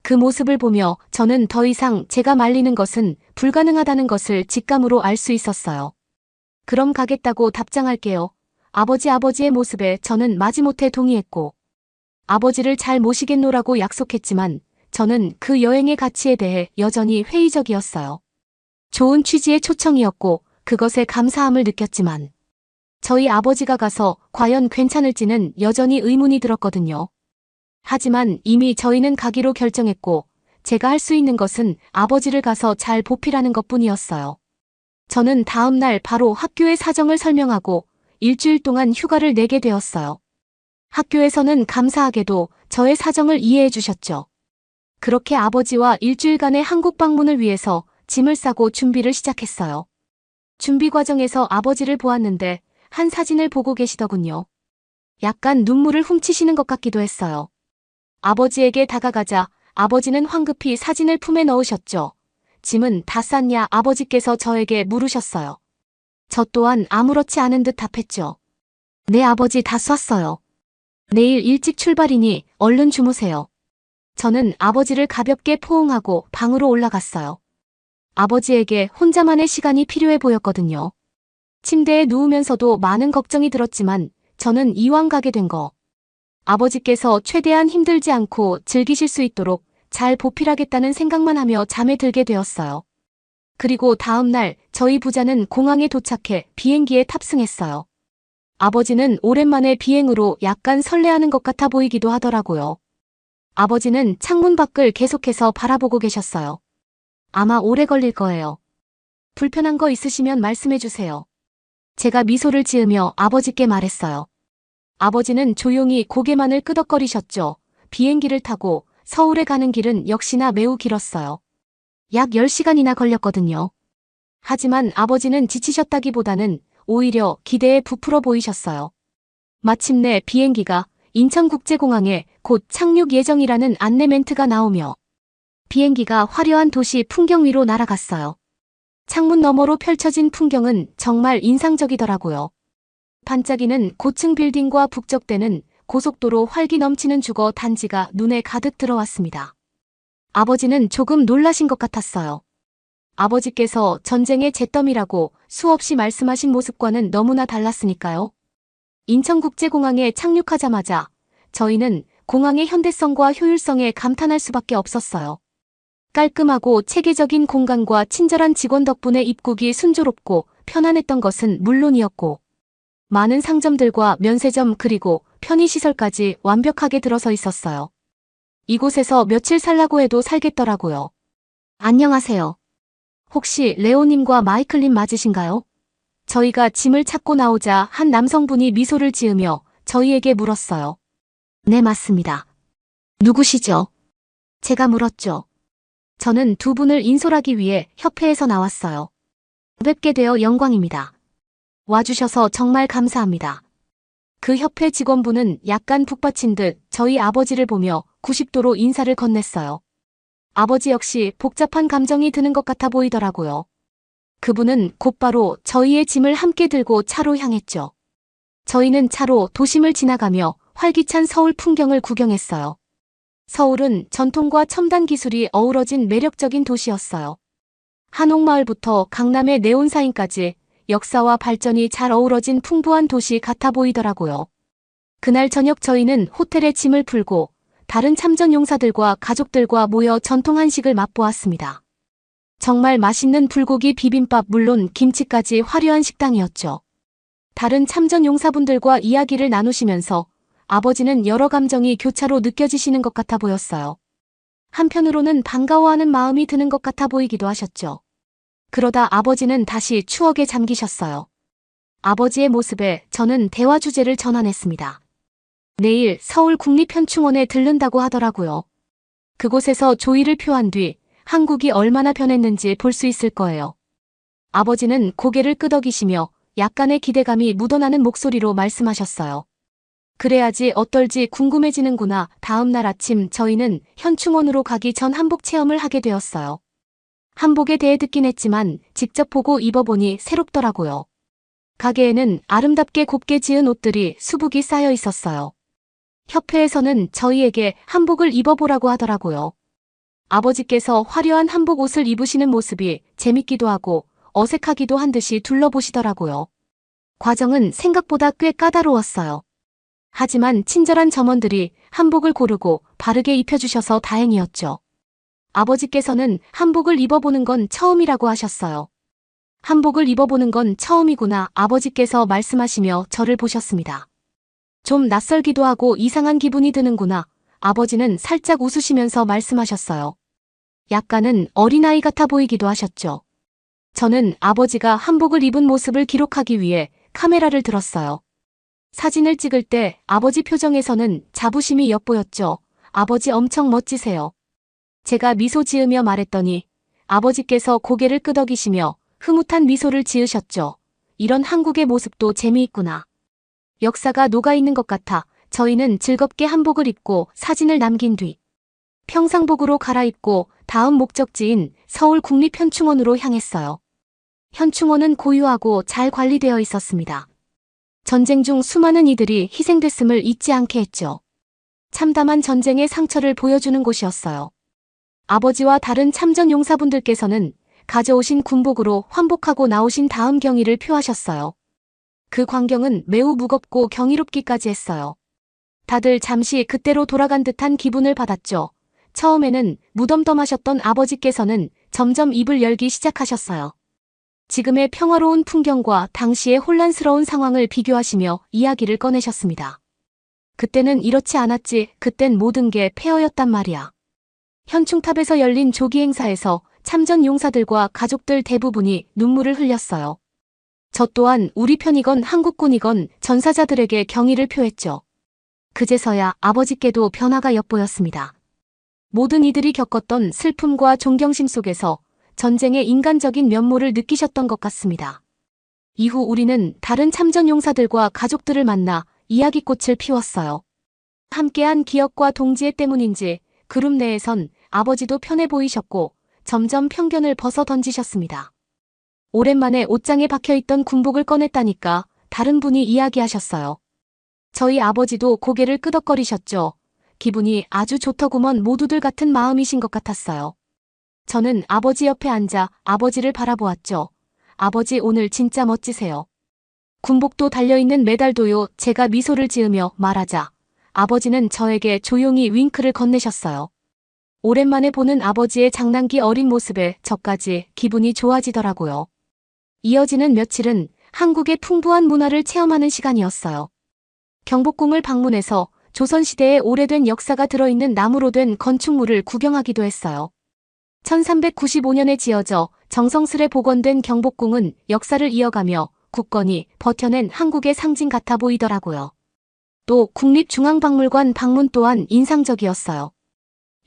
그 모습을 보며 저는 더 이상 제가 말리는 것은 불가능하다는 것을 직감으로 알 수 있었어요. 그럼 가겠다고 답장할게요. 아버지의 모습에 저는 마지못해 동의했고 아버지를 잘 모시겠노라고 약속했지만 저는 그 여행의 가치에 대해 여전히 회의적이었어요. 좋은 취지의 초청이었고 그것에 감사함을 느꼈지만 저희 아버지가 가서 과연 괜찮을지는 여전히 의문이 들었거든요. 하지만 이미 저희는 가기로 결정했고 제가 할 수 있는 것은 아버지를 가서 잘 보필하는 것뿐이었어요. 저는 다음 날 바로 학교의 사정을 설명하고 일주일 동안 휴가를 내게 되었어요. 학교에서는 감사하게도 저의 사정을 이해해 주셨죠. 그렇게 아버지와 일주일간의 한국 방문을 위해서 짐을 싸고 준비를 시작했어요. 준비 과정에서 아버지를 보았는데 한 사진을 보고 계시더군요. 약간 눈물을 훔치시는 것 같기도 했어요. 아버지에게 다가가자 아버지는 황급히 사진을 품에 넣으셨죠. 짐은 다 쌌냐 아버지께서 저에게 물으셨어요. 저 또한 아무렇지 않은 듯 답했죠. 네 아버지 다 쌌어요. 내일 일찍 출발이니 얼른 주무세요. 저는 아버지를 가볍게 포옹하고 방으로 올라갔어요. 아버지에게 혼자만의 시간이 필요해 보였거든요. 침대에 누우면서도 많은 걱정이 들었지만 저는 이왕 가게 된 거. 아버지께서 최대한 힘들지 않고 즐기실 수 있도록 잘 보필하겠다는 생각만 하며 잠에 들게 되었어요. 그리고 다음 날 저희 부자는 공항에 도착해 비행기에 탑승했어요. 아버지는 오랜만에 비행으로 약간 설레하는 것 같아 보이기도 하더라고요. 아버지는 창문 밖을 계속해서 바라보고 계셨어요. 아마 오래 걸릴 거예요. 불편한 거 있으시면 말씀해 주세요. 제가 미소를 지으며 아버지께 말했어요. 아버지는 조용히 고개만을 끄덕거리셨죠. 비행기를 타고 서울에 가는 길은 역시나 매우 길었어요. 약 10시간이나 걸렸거든요. 하지만 아버지는 지치셨다기보다는 오히려 기대에 부풀어 보이셨어요. 마침내 비행기가 인천국제공항에 곧 착륙 예정이라는 안내 멘트가 나오며 비행기가 화려한 도시 풍경 위로 날아갔어요. 창문 너머로 펼쳐진 풍경은 정말 인상적이더라고요. 반짝이는 고층 빌딩과 북적대는 고속도로 활기 넘치는 주거 단지가 눈에 가득 들어왔습니다. 아버지는 조금 놀라신 것 같았어요. 아버지께서 전쟁의 잿더미라고 수없이 말씀하신 모습과는 너무나 달랐으니까요. 인천국제공항에 착륙하자마자 저희는 공항의 현대성과 효율성에 감탄할 수밖에 없었어요. 깔끔하고 체계적인 공간과 친절한 직원 덕분에 입국이 순조롭고 편안했던 것은 물론이었고 많은 상점들과 면세점 그리고 편의시설까지 완벽하게 들어서 있었어요. 이곳에서 며칠 살라고 해도 살겠더라고요. 안녕하세요. 혹시 레오님과 마이클님 맞으신가요? 저희가 짐을 찾고 나오자 한 남성분이 미소를 지으며 저희에게 물었어요. 네, 맞습니다. 누구시죠? 제가 물었죠. 저는 두 분을 인솔하기 위해 협회에서 나왔어요. 뵙게 되어 영광입니다. 와주셔서 정말 감사합니다. 그 협회 직원분은 약간 북받친 듯 저희 아버지를 보며 90도로 인사를 건넸어요. 아버지 역시 복잡한 감정이 드는 것 같아 보이더라고요. 그분은 곧바로 저희의 짐을 함께 들고 차로 향했죠. 저희는 차로 도심을 지나가며 활기찬 서울 풍경을 구경했어요. 서울은 전통과 첨단 기술이 어우러진 매력적인 도시였어요. 한옥마을부터 강남의 네온사인까지 역사와 발전이 잘 어우러진 풍부한 도시 같아 보이더라고요. 그날 저녁 저희는 호텔에 짐을 풀고 다른 참전용사들과 가족들과 모여 전통 한식을 맛보았습니다. 정말 맛있는 불고기 비빔밥 물론 김치까지 화려한 식당이었죠. 다른 참전용사분들과 이야기를 나누시면서 아버지는 여러 감정이 교차로 느껴지시는 것 같아 보였어요. 한편으로는 반가워하는 마음이 드는 것 같아 보이기도 하셨죠. 그러다 아버지는 다시 추억에 잠기셨어요. 아버지의 모습에 저는 대화 주제를 전환했습니다. 내일 서울 국립현충원에 들른다고 하더라고요. 그곳에서 조의를 표한 뒤 한국이 얼마나 변했는지 볼 수 있을 거예요. 아버지는 고개를 끄덕이시며 약간의 기대감이 묻어나는 목소리로 말씀하셨어요. 그래야지 어떨지 궁금해지는구나. 다음 날 아침 저희는 현충원으로 가기 전 한복 체험을 하게 되었어요. 한복에 대해 듣긴 했지만 직접 보고 입어보니 새롭더라고요. 가게에는 아름답게 곱게 지은 옷들이 수북이 쌓여 있었어요. 협회에서는 저희에게 한복을 입어보라고 하더라고요. 아버지께서 화려한 한복 옷을 입으시는 모습이 재밌기도 하고 어색하기도 한 듯이 둘러보시더라고요. 과정은 생각보다 꽤 까다로웠어요. 하지만 친절한 점원들이 한복을 고르고 바르게 입혀주셔서 다행이었죠. 아버지께서는 한복을 입어보는 건 처음이라고 하셨어요. 한복을 입어보는 건 처음이구나 아버지께서 말씀하시며 저를 보셨습니다. 좀 낯설기도 하고 이상한 기분이 드는구나. 아버지는 살짝 웃으시면서 말씀하셨어요. 약간은 어린아이 같아 보이기도 하셨죠. 저는 아버지가 한복을 입은 모습을 기록하기 위해 카메라를 들었어요. 사진을 찍을 때 아버지 표정에서는 자부심이 엿보였죠. 아버지 엄청 멋지세요. 제가 미소 지으며 말했더니 아버지께서 고개를 끄덕이시며 흐뭇한 미소를 지으셨죠. 이런 한국의 모습도 재미있구나. 역사가 녹아있는 것 같아 저희는 즐겁게 한복을 입고 사진을 남긴 뒤 평상복으로 갈아입고 다음 목적지인 서울국립현충원으로 향했어요. 현충원은 고유하고 잘 관리되어 있었습니다. 전쟁 중 수많은 이들이 희생됐음을 잊지 않게 했죠. 참담한 전쟁의 상처를 보여주는 곳이었어요. 아버지와 다른 참전 용사분들께서는 가져오신 군복으로 환복하고 나오신 다음 경의를 표하셨어요. 그 광경은 매우 무겁고 경이롭기까지 했어요. 다들 잠시 그때로 돌아간 듯한 기분을 받았죠. 처음에는 무덤덤하셨던 아버지께서는 점점 입을 열기 시작하셨어요. 지금의 평화로운 풍경과 당시의 혼란스러운 상황을 비교하시며 이야기를 꺼내셨습니다. 그때는 이렇지 않았지, 그땐 모든 게 폐허였단 말이야. 현충탑에서 열린 조기 행사에서 참전 용사들과 가족들 대부분이 눈물을 흘렸어요. 저 또한 우리 편이건 한국군이건 전사자들에게 경의를 표했죠. 그제서야 아버지께도 변화가 엿보였습니다. 모든 이들이 겪었던 슬픔과 존경심 속에서 전쟁의 인간적인 면모를 느끼셨던 것 같습니다. 이후 우리는 다른 참전 용사들과 가족들을 만나 이야기꽃을 피웠어요. 함께한 기억과 동지애 때문인지 그룹 내에선 아버지도 편해 보이셨고 점점 편견을 벗어 던지셨습니다. 오랜만에 옷장에 박혀있던 군복을 꺼냈다니까 다른 분이 이야기하셨어요. 저희 아버지도 고개를 끄덕거리셨죠. 기분이 아주 좋더구먼. 모두들 같은 마음이신 것 같았어요. 저는 아버지 옆에 앉아 아버지를 바라보았죠. 아버지 오늘 진짜 멋지세요. 군복도 달려있는 메달도요. 제가 미소를 지으며 말하자 아버지는 저에게 조용히 윙크를 건네셨어요. 오랜만에 보는 아버지의 장난기 어린 모습에 저까지 기분이 좋아지더라고요. 이어지는 며칠은 한국의 풍부한 문화를 체험하는 시간이었어요. 경복궁을 방문해서 조선시대의 오래된 역사가 들어있는 나무로 된 건축물을 구경하기도 했어요. 1395년에 지어져 정성스레 복원된 경복궁은 역사를 이어가며 굳건히 버텨낸 한국의 상징 같아 보이더라고요. 또 국립중앙박물관 방문 또한 인상적이었어요.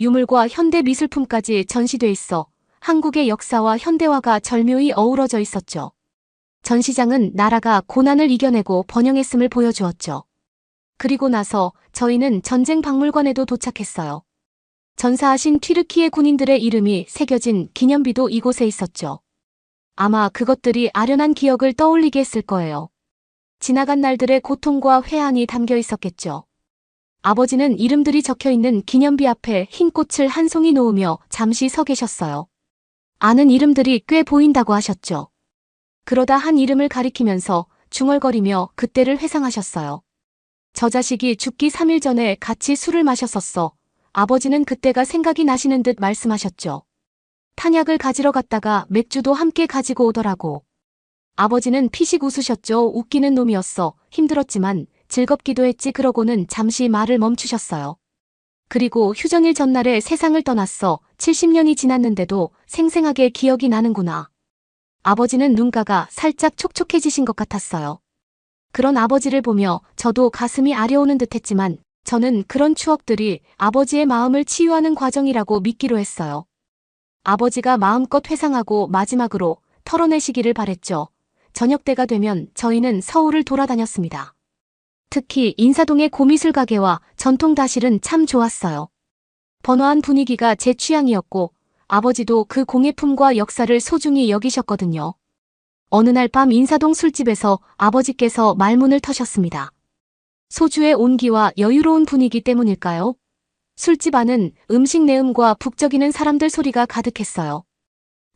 유물과 현대 미술품까지 전시돼 있어 한국의 역사와 현대화가 절묘히 어우러져 있었죠. 전시장은 나라가 고난을 이겨내고 번영했음을 보여주었죠. 그리고 나서 저희는 전쟁 박물관에도 도착했어요. 전사하신 튀르키예 군인들의 이름이 새겨진 기념비도 이곳에 있었죠. 아마 그것들이 아련한 기억을 떠올리게 했을 거예요. 지나간 날들의 고통과 회한이 담겨 있었겠죠. 아버지는 이름들이 적혀있는 기념비 앞에 흰 꽃을 한 송이 놓으며 잠시 서 계셨어요. 아는 이름들이 꽤 보인다고 하셨죠. 그러다 한 이름을 가리키면서 중얼거리며 그때를 회상하셨어요. 저 자식이 죽기 3일 전에 같이 술을 마셨었어. 아버지는 그때가 생각이 나시는 듯 말씀하셨죠. 탄약을 가지러 갔다가 맥주도 함께 가지고 오더라고. 아버지는 피식 웃으셨죠. 웃기는 놈이었어. 힘들었지만 즐겁기도 했지. 그러고는 잠시 말을 멈추셨어요. 그리고 휴전일 전날에 세상을 떠났어. 70년이 지났는데도 생생하게 기억이 나는구나. 아버지는 눈가가 살짝 촉촉해지신 것 같았어요. 그런 아버지를 보며 저도 가슴이 아려오는 듯했지만 저는 그런 추억들이 아버지의 마음을 치유하는 과정이라고 믿기로 했어요. 아버지가 마음껏 회상하고 마지막으로 털어내시기를 바랬죠. 저녁 때가 되면 저희는 서울을 돌아다녔습니다. 특히 인사동의 고미술 가게와 전통다실은 참 좋았어요. 번화한 분위기가 제 취향이었고 아버지도 그 공예품과 역사를 소중히 여기셨거든요. 어느 날 밤 인사동 술집에서 아버지께서 말문을 터셨습니다. 소주의 온기와 여유로운 분위기 때문일까요? 술집 안은 음식 내음과 북적이는 사람들 소리가 가득했어요.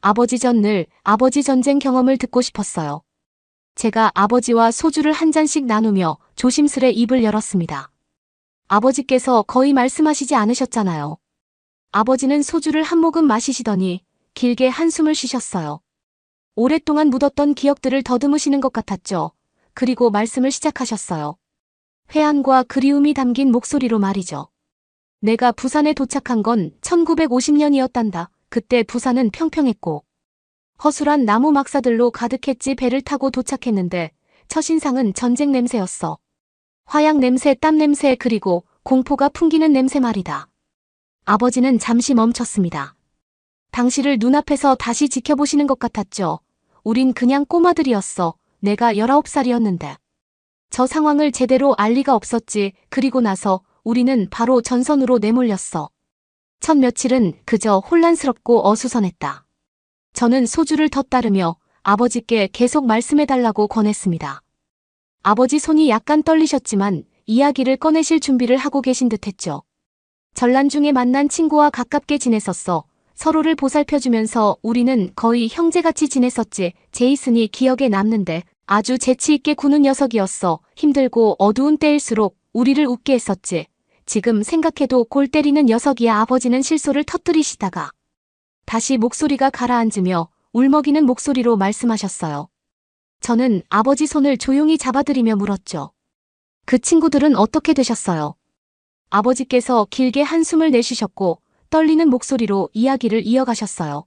아버지 전늘, 아버지 전쟁 경험을 듣고 싶었어요. 제가 아버지와 소주를 한 잔씩 나누며 조심스레 입을 열었습니다. 아버지께서 거의 말씀하시지 않으셨잖아요. 아버지는 소주를 한 모금 마시시더니 길게 한숨을 쉬셨어요. 오랫동안 묻었던 기억들을 더듬으시는 것 같았죠. 그리고 말씀을 시작하셨어요. 회한과 그리움이 담긴 목소리로 말이죠. 내가 부산에 도착한 건 1950년이었단다. 그때 부산은 평평했고 허술한 나무 막사들로 가득했지. 배를 타고 도착했는데 첫인상은 전쟁 냄새였어. 화약 냄새, 땀 냄새, 그리고 공포가 풍기는 냄새 말이다. 아버지는 잠시 멈췄습니다. 당시를 눈앞에서 다시 지켜보시는 것 같았죠. 우린 그냥 꼬마들이었어. 내가 19살이었는데. 저 상황을 제대로 알 리가 없었지. 그리고 나서 우리는 바로 전선으로 내몰렸어. 첫 며칠은 그저 혼란스럽고 어수선했다. 저는 소주를 더 따르며 아버지께 계속 말씀해달라고 권했습니다. 아버지 손이 약간 떨리셨지만 이야기를 꺼내실 준비를 하고 계신 듯했죠. 전란 중에 만난 친구와 가깝게 지냈었어. 서로를 보살펴주면서 우리는 거의 형제같이 지냈었지. 제이슨이 기억에 남는데 아주 재치있게 구는 녀석이었어. 힘들고 어두운 때일수록 우리를 웃게 했었지. 지금 생각해도 골 때리는 녀석이야. 아버지는 실소를 터뜨리시다가 다시 목소리가 가라앉으며 울먹이는 목소리로 말씀하셨어요. 저는 아버지 손을 조용히 잡아드리며 물었죠. 그 친구들은 어떻게 되셨어요? 아버지께서 길게 한숨을 내쉬셨고 떨리는 목소리로 이야기를 이어가셨어요.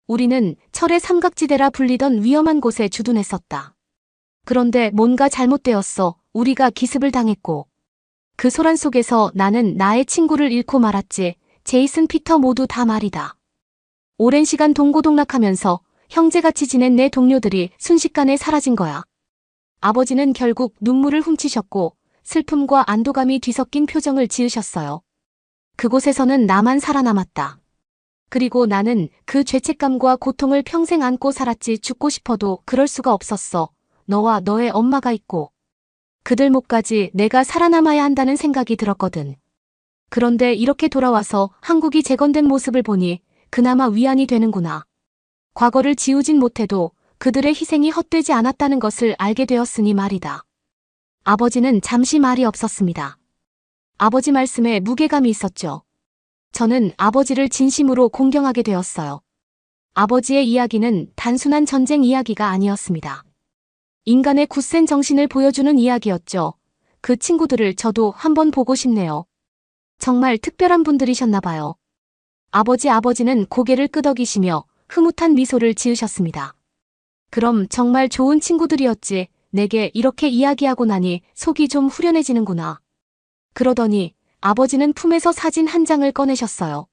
우리는 철의 삼각지대라 불리던 위험한 곳에 주둔했었다. 그런데 뭔가 잘못되었어. 우리가 기습을 당했고 그 소란 속에서 나는 나의 친구를 잃고 말았지. 제이슨, 피터 모두 다 말이다. 오랜 시간 동고동락하면서 형제같이 지낸 내 동료들이 순식간에 사라진 거야. 아버지는 결국 눈물을 훔치셨고 슬픔과 안도감이 뒤섞인 표정을 지으셨어요. 그곳에서는 나만 살아남았다. 그리고 나는 그 죄책감과 고통을 평생 안고 살았지. 죽고 싶어도 그럴 수가 없었어. 너와 너의 엄마가 있고 그들 목까지 내가 살아남아야 한다는 생각이 들었거든. 그런데 이렇게 돌아와서 한국이 재건된 모습을 보니 그나마 위안이 되는구나. 과거를 지우진 못해도 그들의 희생이 헛되지 않았다는 것을 알게 되었으니 말이다. 아버지는 잠시 말이 없었습니다. 아버지 말씀에 무게감이 있었죠. 저는 아버지를 진심으로 공경하게 되었어요. 아버지의 이야기는 단순한 전쟁 이야기가 아니었습니다. 인간의 굳센 정신을 보여주는 이야기였죠. 그 친구들을 저도 한번 보고 싶네요. 정말 특별한 분들이셨나 봐요. 아버지는 고개를 끄덕이시며 흐뭇한 미소를 지으셨습니다. 그럼 정말 좋은 친구들이었지. 내게 이렇게 이야기하고 나니 속이 좀 후련해지는구나. 그러더니 아버지는 품에서 사진 한 장을 꺼내셨어요.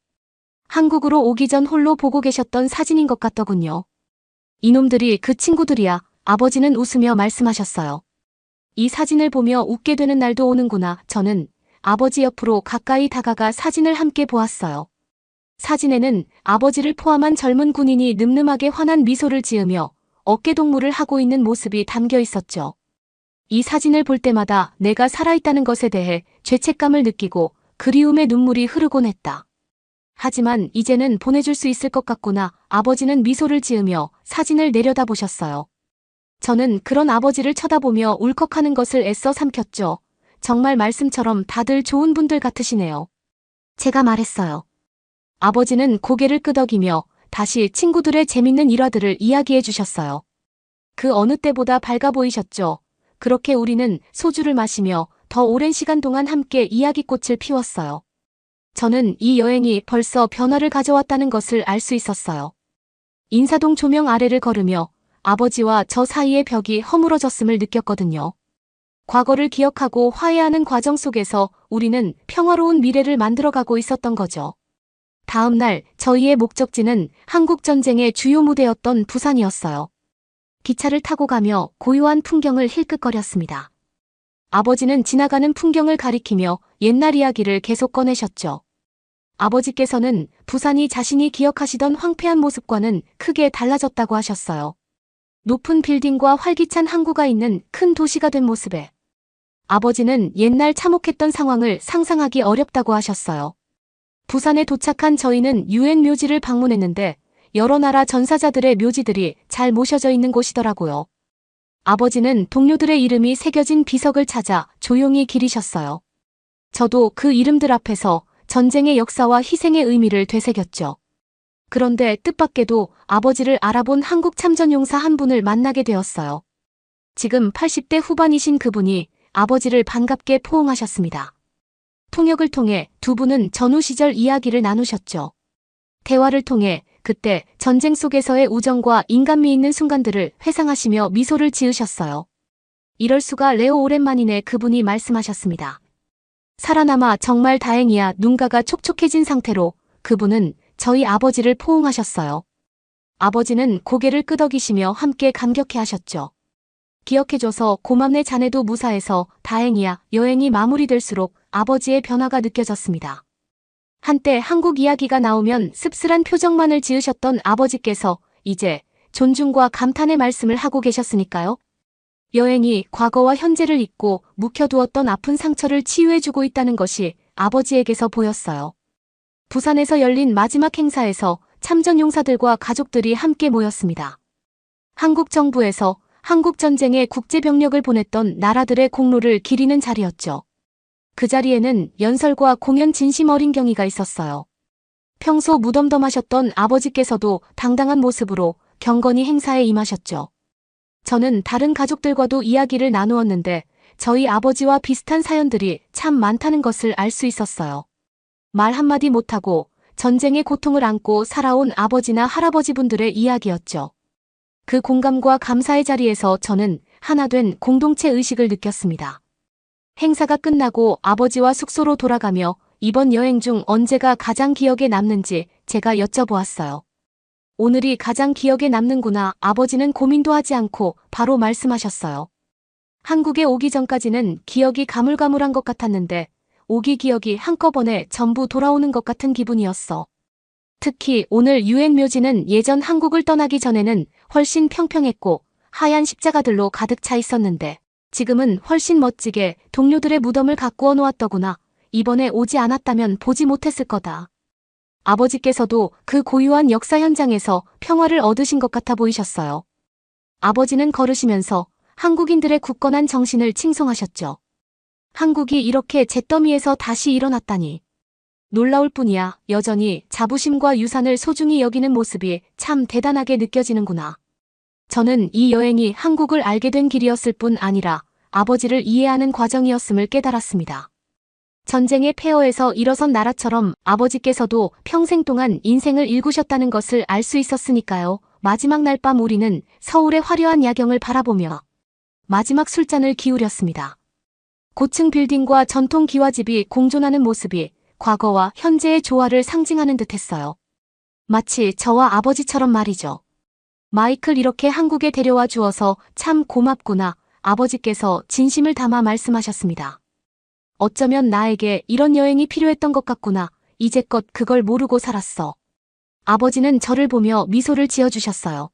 한국으로 오기 전 홀로 보고 계셨던 사진인 것 같더군요. 이놈들이 그 친구들이야. 아버지는 웃으며 말씀하셨어요. 이 사진을 보며 웃게 되는 날도 오는구나. 저는 아버지 옆으로 가까이 다가가 사진을 함께 보았어요. 사진에는 아버지를 포함한 젊은 군인이 늠름하게 환한 미소를 지으며 어깨동무를 하고 있는 모습이 담겨 있었죠. 이 사진을 볼 때마다 내가 살아있다는 것에 대해 죄책감을 느끼고 그리움의 눈물이 흐르곤 했다. 하지만 이제는 보내줄 수 있을 것 같구나. 아버지는 미소를 지으며 사진을 내려다보셨어요. 저는 그런 아버지를 쳐다보며 울컥하는 것을 애써 삼켰죠. 정말 말씀처럼 다들 좋은 분들 같으시네요. 제가 말했어요. 아버지는 고개를 끄덕이며 다시 친구들의 재밌는 일화들을 이야기해 주셨어요. 그 어느 때보다 밝아 보이셨죠. 그렇게 우리는 소주를 마시며 더 오랜 시간 동안 함께 이야기꽃을 피웠어요. 저는 이 여행이 벌써 변화를 가져왔다는 것을 알 수 있었어요. 인사동 조명 아래를 걸으며 아버지와 저 사이의 벽이 허물어졌음을 느꼈거든요. 과거를 기억하고 화해하는 과정 속에서 우리는 평화로운 미래를 만들어가고 있었던 거죠. 다음 날 저희의 목적지는 한국전쟁의 주요 무대였던 부산이었어요. 기차를 타고 가며 고요한 풍경을 힐끗거렸습니다. 아버지는 지나가는 풍경을 가리키며 옛날 이야기를 계속 꺼내셨죠. 아버지께서는 부산이 자신이 기억하시던 황폐한 모습과는 크게 달라졌다고 하셨어요. 높은 빌딩과 활기찬 항구가 있는 큰 도시가 된 모습에 아버지는 옛날 참혹했던 상황을 상상하기 어렵다고 하셨어요. 부산에 도착한 저희는 유엔 묘지를 방문했는데 여러 나라 전사자들의 묘지들이 잘 모셔져 있는 곳이더라고요. 아버지는 동료들의 이름이 새겨진 비석을 찾아 조용히 기리셨어요. 저도 그 이름들 앞에서 전쟁의 역사와 희생의 의미를 되새겼죠. 그런데 뜻밖에도 아버지를 알아본 한국 참전용사 한 분을 만나게 되었어요. 지금 80대 후반이신 그분이 아버지를 반갑게 포옹하셨습니다. 통역을 통해 두 분은 전후 시절 이야기를 나누셨죠. 대화를 통해 그때 전쟁 속에서의 우정과 인간미 있는 순간들을 회상하시며 미소를 지으셨어요. 이럴 수가. 레오, 오랜만이네. 그분이 말씀하셨습니다. 살아남아 정말 다행이야. 눈가가 촉촉해진 상태로 그분은 저희 아버지를 포옹하셨어요. 아버지는 고개를 끄덕이시며 함께 감격해 하셨죠. 기억해줘서 고맙네 자네도 무사해서 다행이야. 여행이 마무리될수록 아버지의 변화가 느껴졌습니다. 한때 한국 이야기가 나오면 씁쓸한 표정만을 지으셨던 아버지께서 이제 존중과 감탄의 말씀을 하고 계셨으니까요. 여행이 과거와 현재를 잊고 묵혀두었던 아픈 상처를 치유해주고 있다는 것이 아버지에게서 보였어요. 부산에서 열린 마지막 행사에서 참전용사들과 가족들이 함께 모였습니다. 한국 정부에서 한국전쟁에 국제병력을 보냈던 나라들의 공로를 기리는 자리였죠. 그 자리에는 연설과 공연 진심 어린 경의가 있었어요. 평소 무덤덤하셨던 아버지께서도 당당한 모습으로 경건히 행사에 임하셨죠. 저는 다른 가족들과도 이야기를 나누었는데 저희 아버지와 비슷한 사연들이 참 많다는 것을 알 수 있었어요. 말 한마디 못하고 전쟁의 고통을 안고 살아온 아버지나 할아버지분들의 이야기였죠. 그 공감과 감사의 자리에서 저는 하나 된 공동체 의식을 느꼈습니다. 행사가 끝나고 아버지와 숙소로 돌아가며 이번 여행 중 언제가 가장 기억에 남는지 제가 여쭤보았어요. 오늘이 가장 기억에 남는구나. 아버지는 고민도 하지 않고 바로 말씀하셨어요. 한국에 오기 전까지는 기억이 가물가물한 것 같았는데 오기 기억이 한꺼번에 전부 돌아오는 것 같은 기분이었어. 특히 오늘 유엔 묘지는 예전 한국을 떠나기 전에는 훨씬 평평했고 하얀 십자가들로 가득 차 있었는데 지금은 훨씬 멋지게 동료들의 무덤을 가꾸어 놓았더구나. 이번에 오지 않았다면 보지 못했을 거다. 아버지께서도 그 고유한 역사 현장에서 평화를 얻으신 것 같아 보이셨어요. 아버지는 걸으시면서 한국인들의 굳건한 정신을 칭송하셨죠. 한국이 이렇게 잿더미에서 다시 일어났다니. 놀라울 뿐이야. 여전히 자부심과 유산을 소중히 여기는 모습이 참 대단하게 느껴지는구나. 저는 이 여행이 한국을 알게 된 길이었을 뿐 아니라 아버지를 이해하는 과정이었음을 깨달았습니다. 전쟁의 폐허에서 일어선 나라처럼 아버지께서도 평생 동안 인생을 일구셨다는 것을 알 수 있었으니까요. 마지막 날 밤 우리는 서울의 화려한 야경을 바라보며 마지막 술잔을 기울였습니다. 고층 빌딩과 전통 기와집이 공존하는 모습이 과거와 현재의 조화를 상징하는 듯했어요. 마치 저와 아버지처럼 말이죠. 마이클 이렇게 한국에 데려와 주어서 참 고맙구나. 아버지께서 진심을 담아 말씀하셨습니다. 어쩌면 나에게 이런 여행이 필요했던 것 같구나. 이제껏 그걸 모르고 살았어. 아버지는 저를 보며 미소를 지어주셨어요.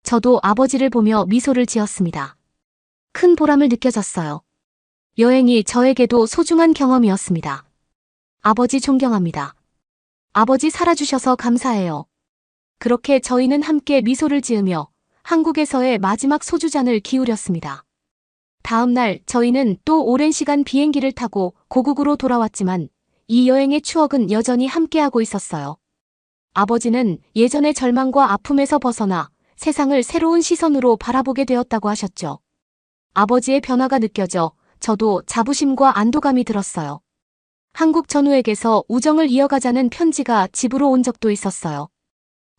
저도 아버지를 보며 미소를 지었습니다. 큰 보람을 느껴졌어요. 여행이 저에게도 소중한 경험이었습니다. 아버지 존경합니다. 아버지 살아주셔서 감사해요. 그렇게 저희는 함께 미소를 지으며 한국에서의 마지막 소주잔을 기울였습니다. 다음 날 저희는 또 오랜 시간 비행기를 타고 고국으로 돌아왔지만 이 여행의 추억은 여전히 함께하고 있었어요. 아버지는 예전의 절망과 아픔에서 벗어나 세상을 새로운 시선으로 바라보게 되었다고 하셨죠. 아버지의 변화가 느껴져 저도 자부심과 안도감이 들었어요. 한국 전우에게서 우정을 이어가자는 편지가 집으로 온 적도 있었어요.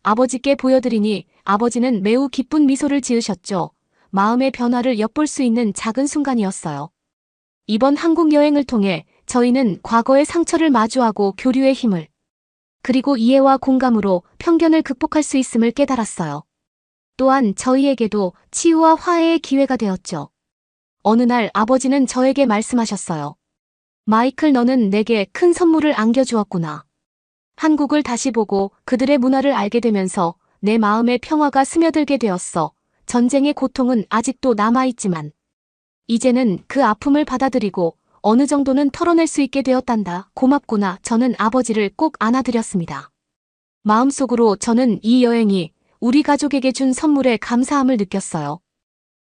아버지께 보여드리니 아버지는 매우 기쁜 미소를 지으셨죠. 마음의 변화를 엿볼 수 있는 작은 순간이었어요. 이번 한국 여행을 통해 저희는 과거의 상처를 마주하고 교류의 힘을 그리고 이해와 공감으로 편견을 극복할 수 있음을 깨달았어요. 또한 저희에게도 치유와 화해의 기회가 되었죠. 어느 날 아버지는 저에게 말씀하셨어요. 마이클 너는 내게 큰 선물을 안겨주었구나. 한국을 다시 보고 그들의 문화를 알게 되면서 내 마음의 평화가 스며들게 되었어. 전쟁의 고통은 아직도 남아있지만 이제는 그 아픔을 받아들이고 어느 정도는 털어낼 수 있게 되었단다. 고맙구나. 저는 아버지를 꼭 안아드렸습니다. 마음속으로 저는 이 여행이 우리 가족에게 준 선물에 감사함을 느꼈어요.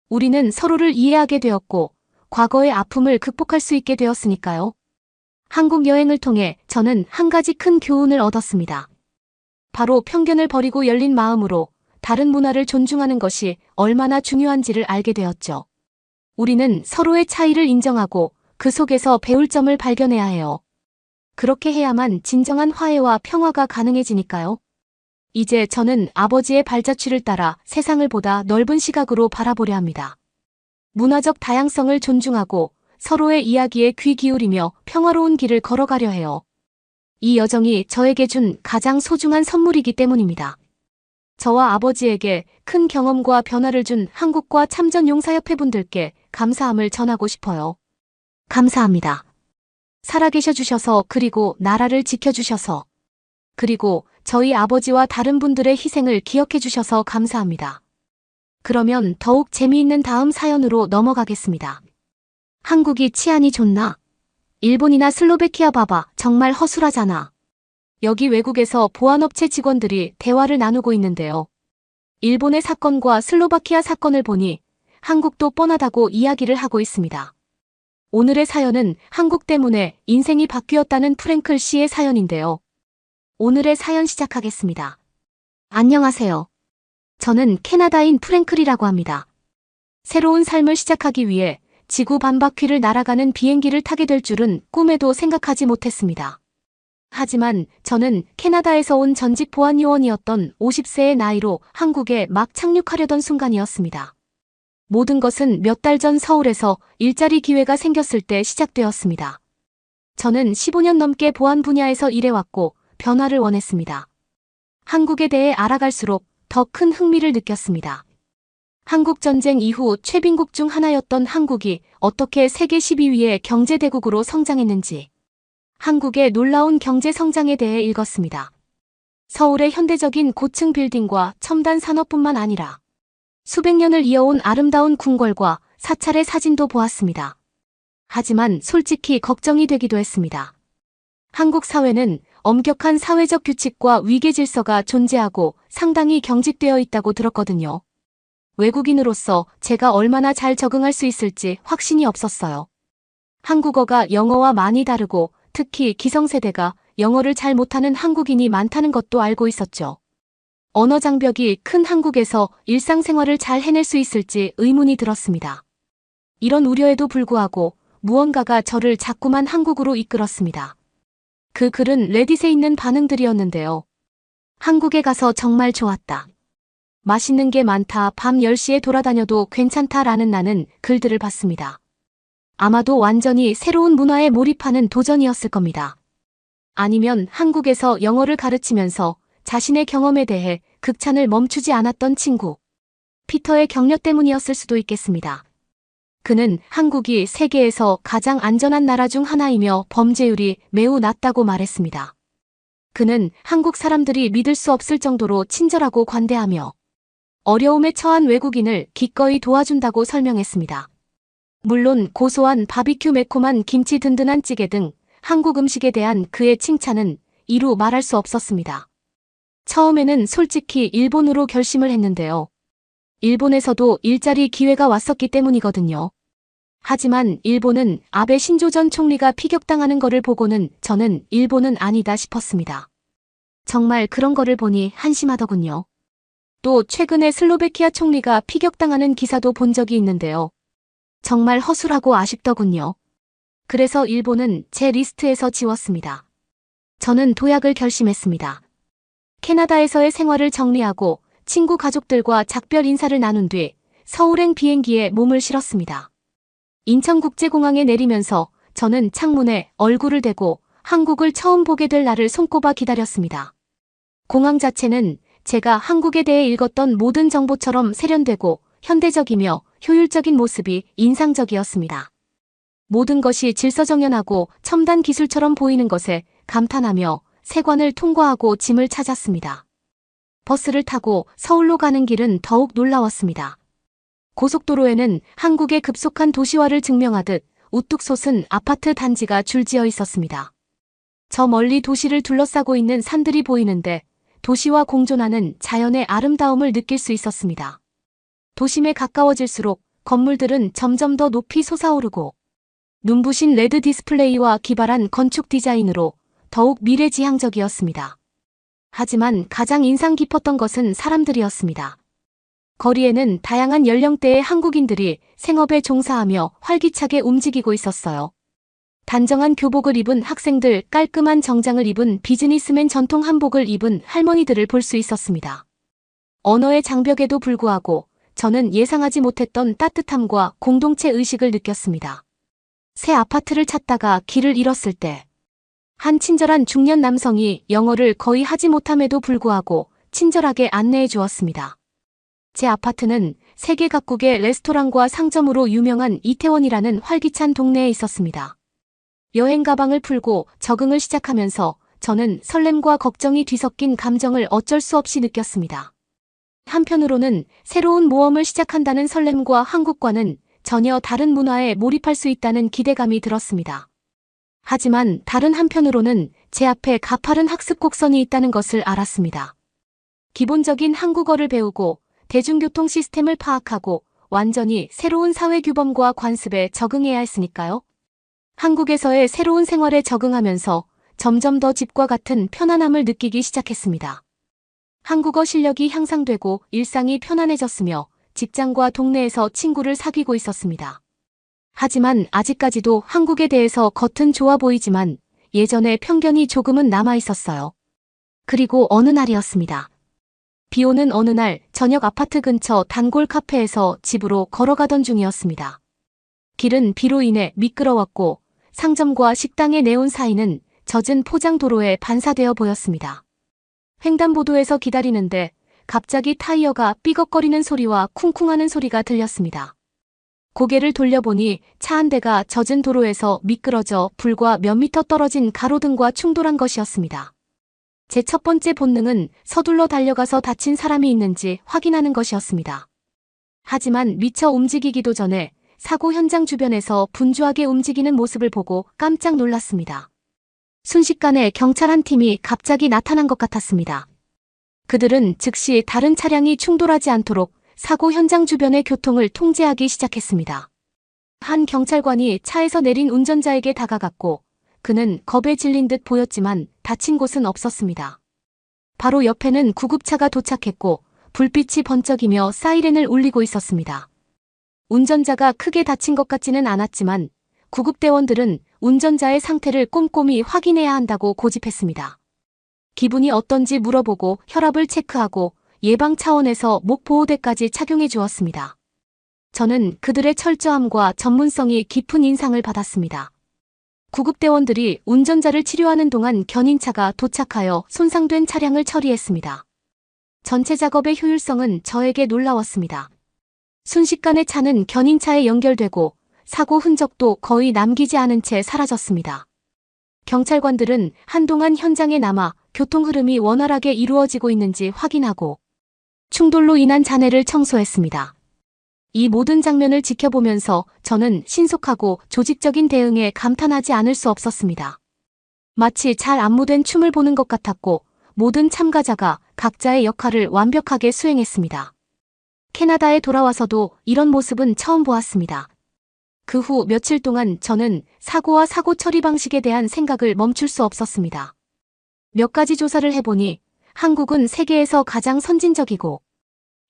우리는 서로를 이해하게 되었고 과거의 아픔을 극복할 수 있게 되었으니까요. 한국 여행을 통해 저는 한 가지 큰 교훈을 얻었습니다. 바로 편견을 버리고 열린 마음으로 다른 문화를 존중하는 것이 얼마나 중요한지를 알게 되었죠. 우리는 서로의 차이를 인정하고 그 속에서 배울 점을 발견해야 해요. 그렇게 해야만 진정한 화해와 평화가 가능해지니까요. 이제 저는 아버지의 발자취를 따라 세상을 보다 넓은 시각으로 바라보려 합니다. 문화적 다양성을 존중하고 서로의 이야기에 귀 기울이며 평화로운 길을 걸어가려 해요. 이 여정이 저에게 준 가장 소중한 선물이기 때문입니다. 저와 아버지에게 큰 경험과 변화를 준 한국과 참전용사협회 분들께 감사함을 전하고 싶어요. 감사합니다. 살아계셔 주셔서, 그리고 나라를 지켜주셔서, 그리고 저희 아버지와 다른 분들의 희생을 기억해 주셔서 감사합니다. 그러면 더욱 재미있는 다음 사연으로 넘어가겠습니다. 한국이 치안이 좋나? 일본이나 슬로베키아 봐봐. 정말 허술하잖아. 여기 외국에서 보안업체 직원들이 대화를 나누고 있는데요. 일본의 사건과 슬로바키아 사건을 보니 한국도 뻔하다고 이야기를 하고 있습니다. 오늘의 사연은 한국 때문에 인생이 바뀌었다는 프랭클 씨의 사연인데요. 오늘의 사연 시작하겠습니다. 안녕하세요. 저는 캐나다인 프랭클이라고 합니다. 새로운 삶을 시작하기 위해 지구 반바퀴를 날아가는 비행기를 타게 될 줄은 꿈에도 생각하지 못했습니다. 하지만 저는 캐나다에서 온 전직 보안요원이었던 50세의 나이로 한국에 막 착륙하려던 순간이었습니다. 모든 것은 몇 달 전 서울에서 일자리 기회가 생겼을 때 시작되었습니다. 저는 15년 넘게 보안 분야에서 일해왔고 변화를 원했습니다. 한국에 대해 알아갈수록 더 큰 흥미를 느꼈습니다. 한국 전쟁 이후 최빈국 중 하나였던 한국이 어떻게 세계 12위의 경제대국으로 성장했는지, 한국의 놀라운 경제 성장에 대해 읽었습니다. 서울의 현대적인 고층 빌딩과 첨단 산업뿐만 아니라 수백 년을 이어온 아름다운 궁궐과 사찰의 사진도 보았습니다. 하지만 솔직히 걱정이 되기도 했습니다. 한국 사회는 엄격한 사회적 규칙과 위계 질서가 존재하고 상당히 경직되어 있다고 들었거든요. 외국인으로서 제가 얼마나 잘 적응할 수 있을지 확신이 없었어요. 한국어가 영어와 많이 다르고 특히 기성세대가 영어를 잘 못하는 한국인이 많다는 것도 알고 있었죠. 언어 장벽이 큰 한국에서 일상생활을 잘 해낼 수 있을지 의문이 들었습니다. 이런 우려에도 불구하고 무언가가 저를 자꾸만 한국으로 이끌었습니다. 그 글은 레딧에 있는 반응들이었는데요. 한국에 가서 정말 좋았다. 맛있는 게 많다. 밤 10시에 돌아다녀도 괜찮다라는 나는 글들을 봤습니다. 아마도 완전히 새로운 문화에 몰입하는 도전이었을 겁니다. 아니면 한국에서 영어를 가르치면서 자신의 경험에 대해 극찬을 멈추지 않았던 친구 피터의 격려 때문이었을 수도 있겠습니다. 그는 한국이 세계에서 가장 안전한 나라 중 하나이며 범죄율이 매우 낮다고 말했습니다. 그는 한국 사람들이 믿을 수 없을 정도로 친절하고 관대하며 어려움에 처한 외국인을 기꺼이 도와준다고 설명했습니다. 물론 고소한 바비큐, 매콤한 김치, 든든한 찌개 등 한국 음식에 대한 그의 칭찬은 이루 말할 수 없었습니다. 처음에는 솔직히 일본으로 결심을 했는데요. 일본에서도 일자리 기회가 왔었기 때문이거든요. 하지만 일본은 아베 신조 전 총리가 피격당하는 거를 보고는 저는 일본은 아니다 싶었습니다. 정말 그런 거를 보니 한심하더군요. 또 최근에 슬로베키아 총리가 피격당하는 기사도 본 적이 있는데요. 정말 허술하고 아쉽더군요. 그래서 일본은 제 리스트에서 지웠습니다. 저는 도약을 결심했습니다. 캐나다에서의 생활을 정리하고 친구 가족들과 작별 인사를 나눈 뒤 서울행 비행기에 몸을 실었습니다. 인천국제공항에 내리면서 저는 창문에 얼굴을 대고 한국을 처음 보게 될 날을 손꼽아 기다렸습니다. 공항 자체는 제가 한국에 대해 읽었던 모든 정보처럼 세련되고 현대적이며 효율적인 모습이 인상적이었습니다. 모든 것이 질서정연하고 첨단 기술처럼 보이는 것에 감탄하며 세관을 통과하고 짐을 찾았습니다. 버스를 타고 서울로 가는 길은 더욱 놀라웠습니다. 고속도로에는 한국의 급속한 도시화를 증명하듯 우뚝 솟은 아파트 단지가 줄지어 있었습니다. 저 멀리 도시를 둘러싸고 있는 산들이 보이는데 도시와 공존하는 자연의 아름다움을 느낄 수 있었습니다. 도심에 가까워질수록 건물들은 점점 더 높이 솟아오르고 눈부신 레드 디스플레이와 기발한 건축 디자인으로 더욱 미래지향적이었습니다. 하지만 가장 인상 깊었던 것은 사람들이었습니다. 거리에는 다양한 연령대의 한국인들이 생업에 종사하며 활기차게 움직이고 있었어요. 단정한 교복을 입은 학생들, 깔끔한 정장을 입은 비즈니스맨, 전통 한복을 입은 할머니들을 볼 수 있었습니다. 언어의 장벽에도 불구하고 저는 예상하지 못했던 따뜻함과 공동체 의식을 느꼈습니다. 새 아파트를 찾다가 길을 잃었을 때, 한 친절한 중년 남성이 영어를 거의 하지 못함에도 불구하고 친절하게 안내해 주었습니다. 제 아파트는 세계 각국의 레스토랑과 상점으로 유명한 이태원이라는 활기찬 동네에 있었습니다. 여행 가방을 풀고 적응을 시작하면서 저는 설렘과 걱정이 뒤섞인 감정을 어쩔 수 없이 느꼈습니다. 한편으로는 새로운 모험을 시작한다는 설렘과 한국과는 전혀 다른 문화에 몰입할 수 있다는 기대감이 들었습니다. 하지만 다른 한편으로는 제 앞에 가파른 학습 곡선이 있다는 것을 알았습니다. 기본적인 한국어를 배우고 대중교통 시스템을 파악하고 완전히 새로운 사회 규범과 관습에 적응해야 했으니까요. 한국에서의 새로운 생활에 적응하면서 점점 더 집과 같은 편안함을 느끼기 시작했습니다. 한국어 실력이 향상되고 일상이 편안해졌으며 직장과 동네에서 친구를 사귀고 있었습니다. 하지만 아직까지도 한국에 대해서 겉은 좋아 보이지만 예전의 편견이 조금은 남아 있었어요. 그리고 어느 날이었습니다. 비 오는 어느 날 저녁 아파트 근처 단골 카페에서 집으로 걸어가던 중이었습니다. 길은 비로 인해 미끄러웠고 상점과 식당의 네온 사이는 젖은 포장 도로에 반사되어 보였습니다. 횡단보도에서 기다리는데 갑자기 타이어가 삐걱거리는 소리와 쿵쿵하는 소리가 들렸습니다. 고개를 돌려보니 차 한 대가 젖은 도로에서 미끄러져 불과 몇 미터 떨어진 가로등과 충돌한 것이었습니다. 제 첫 번째 본능은 서둘러 달려가서 다친 사람이 있는지 확인하는 것이었습니다. 하지만 미처 움직이기도 전에 사고 현장 주변에서 분주하게 움직이는 모습을 보고 깜짝 놀랐습니다. 순식간에 경찰 한 팀이 갑자기 나타난 것 같았습니다. 그들은 즉시 다른 차량이 충돌하지 않도록 사고 현장 주변의 교통을 통제하기 시작했습니다. 한 경찰관이 차에서 내린 운전자에게 다가갔고 그는 겁에 질린 듯 보였지만 다친 곳은 없었습니다. 바로 옆에는 구급차가 도착했고 불빛이 번쩍이며 사이렌을 울리고 있었습니다. 운전자가 크게 다친 것 같지는 않았지만 구급대원들은 운전자의 상태를 꼼꼼히 확인해야 한다고 고집했습니다. 기분이 어떤지 물어보고 혈압을 체크하고 예방 차원에서 목보호대까지 착용해 주었습니다. 저는 그들의 철저함과 전문성이 깊은 인상을 받았습니다. 구급대원들이 운전자를 치료하는 동안 견인차가 도착하여 손상된 차량을 처리했습니다. 전체 작업의 효율성은 저에게 놀라웠습니다. 순식간에 차는 견인차에 연결되고 사고 흔적도 거의 남기지 않은 채 사라졌습니다. 경찰관들은 한동안 현장에 남아 교통 흐름이 원활하게 이루어지고 있는지 확인하고 충돌로 인한 잔해를 청소했습니다. 이 모든 장면을 지켜보면서 저는 신속하고 조직적인 대응에 감탄하지 않을 수 없었습니다. 마치 잘 안무된 춤을 보는 것 같았고 모든 참가자가 각자의 역할을 완벽하게 수행했습니다. 캐나다에 돌아와서도 이런 모습은 처음 보았습니다. 그 후 며칠 동안 저는 사고와 사고 처리 방식에 대한 생각을 멈출 수 없었습니다. 몇 가지 조사를 해보니 한국은 세계에서 가장 선진적이고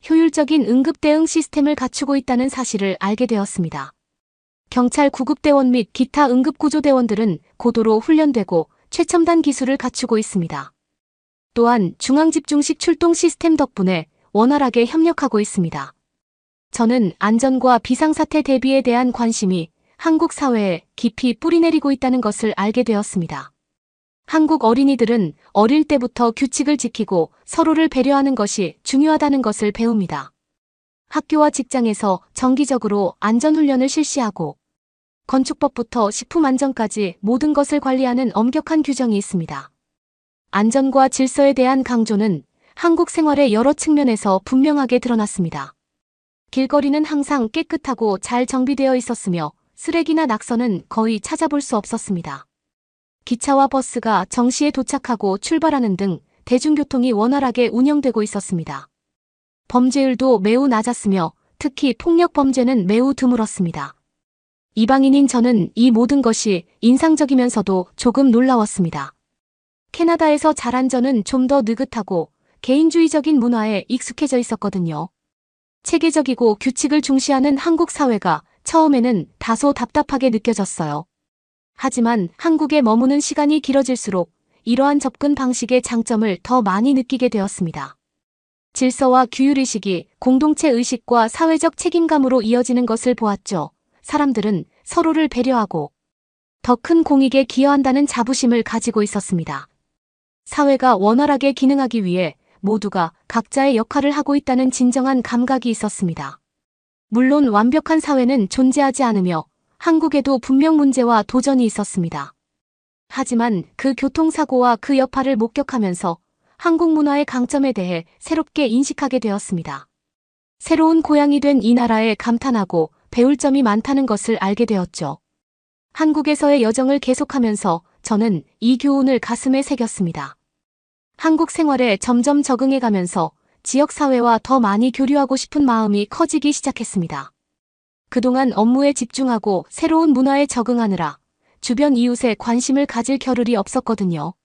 효율적인 응급 대응 시스템을 갖추고 있다는 사실을 알게 되었습니다. 경찰 구급대원 및 기타 응급구조대원들은 고도로 훈련되고 최첨단 기술을 갖추고 있습니다. 또한 중앙집중식 출동 시스템 덕분에 원활하게 협력하고 있습니다. 저는 안전과 비상사태 대비에 대한 관심이 한국 사회에 깊이 뿌리내리고 있다는 것을 알게 되었습니다. 한국 어린이들은 어릴 때부터 규칙을 지키고 서로를 배려하는 것이 중요하다는 것을 배웁니다. 학교와 직장에서 정기적으로 안전훈련을 실시하고 건축법부터 식품 안전까지 모든 것을 관리하는 엄격한 규정이 있습니다. 안전과 질서에 대한 강조는 한국 생활의 여러 측면에서 분명하게 드러났습니다. 길거리는 항상 깨끗하고 잘 정비되어 있었으며 쓰레기나 낙서는 거의 찾아볼 수 없었습니다. 기차와 버스가 정시에 도착하고 출발하는 등 대중교통이 원활하게 운영되고 있었습니다. 범죄율도 매우 낮았으며 특히 폭력 범죄는 매우 드물었습니다. 이방인인 저는 이 모든 것이 인상적이면서도 조금 놀라웠습니다. 캐나다에서 자란 저는 좀 더 느긋하고 개인주의적인 문화에 익숙해져 있었거든요. 체계적이고 규칙을 중시하는 한국 사회가 처음에는 다소 답답하게 느껴졌어요. 하지만 한국에 머무는 시간이 길어질수록 이러한 접근 방식의 장점을 더 많이 느끼게 되었습니다. 질서와 규율의식이 공동체 의식과 사회적 책임감으로 이어지는 것을 보았죠. 사람들은 서로를 배려하고 더 큰 공익에 기여한다는 자부심을 가지고 있었습니다. 사회가 원활하게 기능하기 위해 모두가 각자의 역할을 하고 있다는 진정한 감각이 있었습니다. 물론 완벽한 사회는 존재하지 않으며 한국에도 분명 문제와 도전이 있었습니다. 하지만 그 교통사고와 그 여파를 목격하면서 한국 문화의 강점에 대해 새롭게 인식하게 되었습니다. 새로운 고향이 된 이 나라에 감탄하고 배울 점이 많다는 것을 알게 되었죠. 한국에서의 여정을 계속하면서 저는 이 교훈을 가슴에 새겼습니다. 한국 생활에 점점 적응해가면서 지역사회와 더 많이 교류하고 싶은 마음이 커지기 시작했습니다. 그동안 업무에 집중하고 새로운 문화에 적응하느라 주변 이웃에 관심을 가질 겨를이 없었거든요.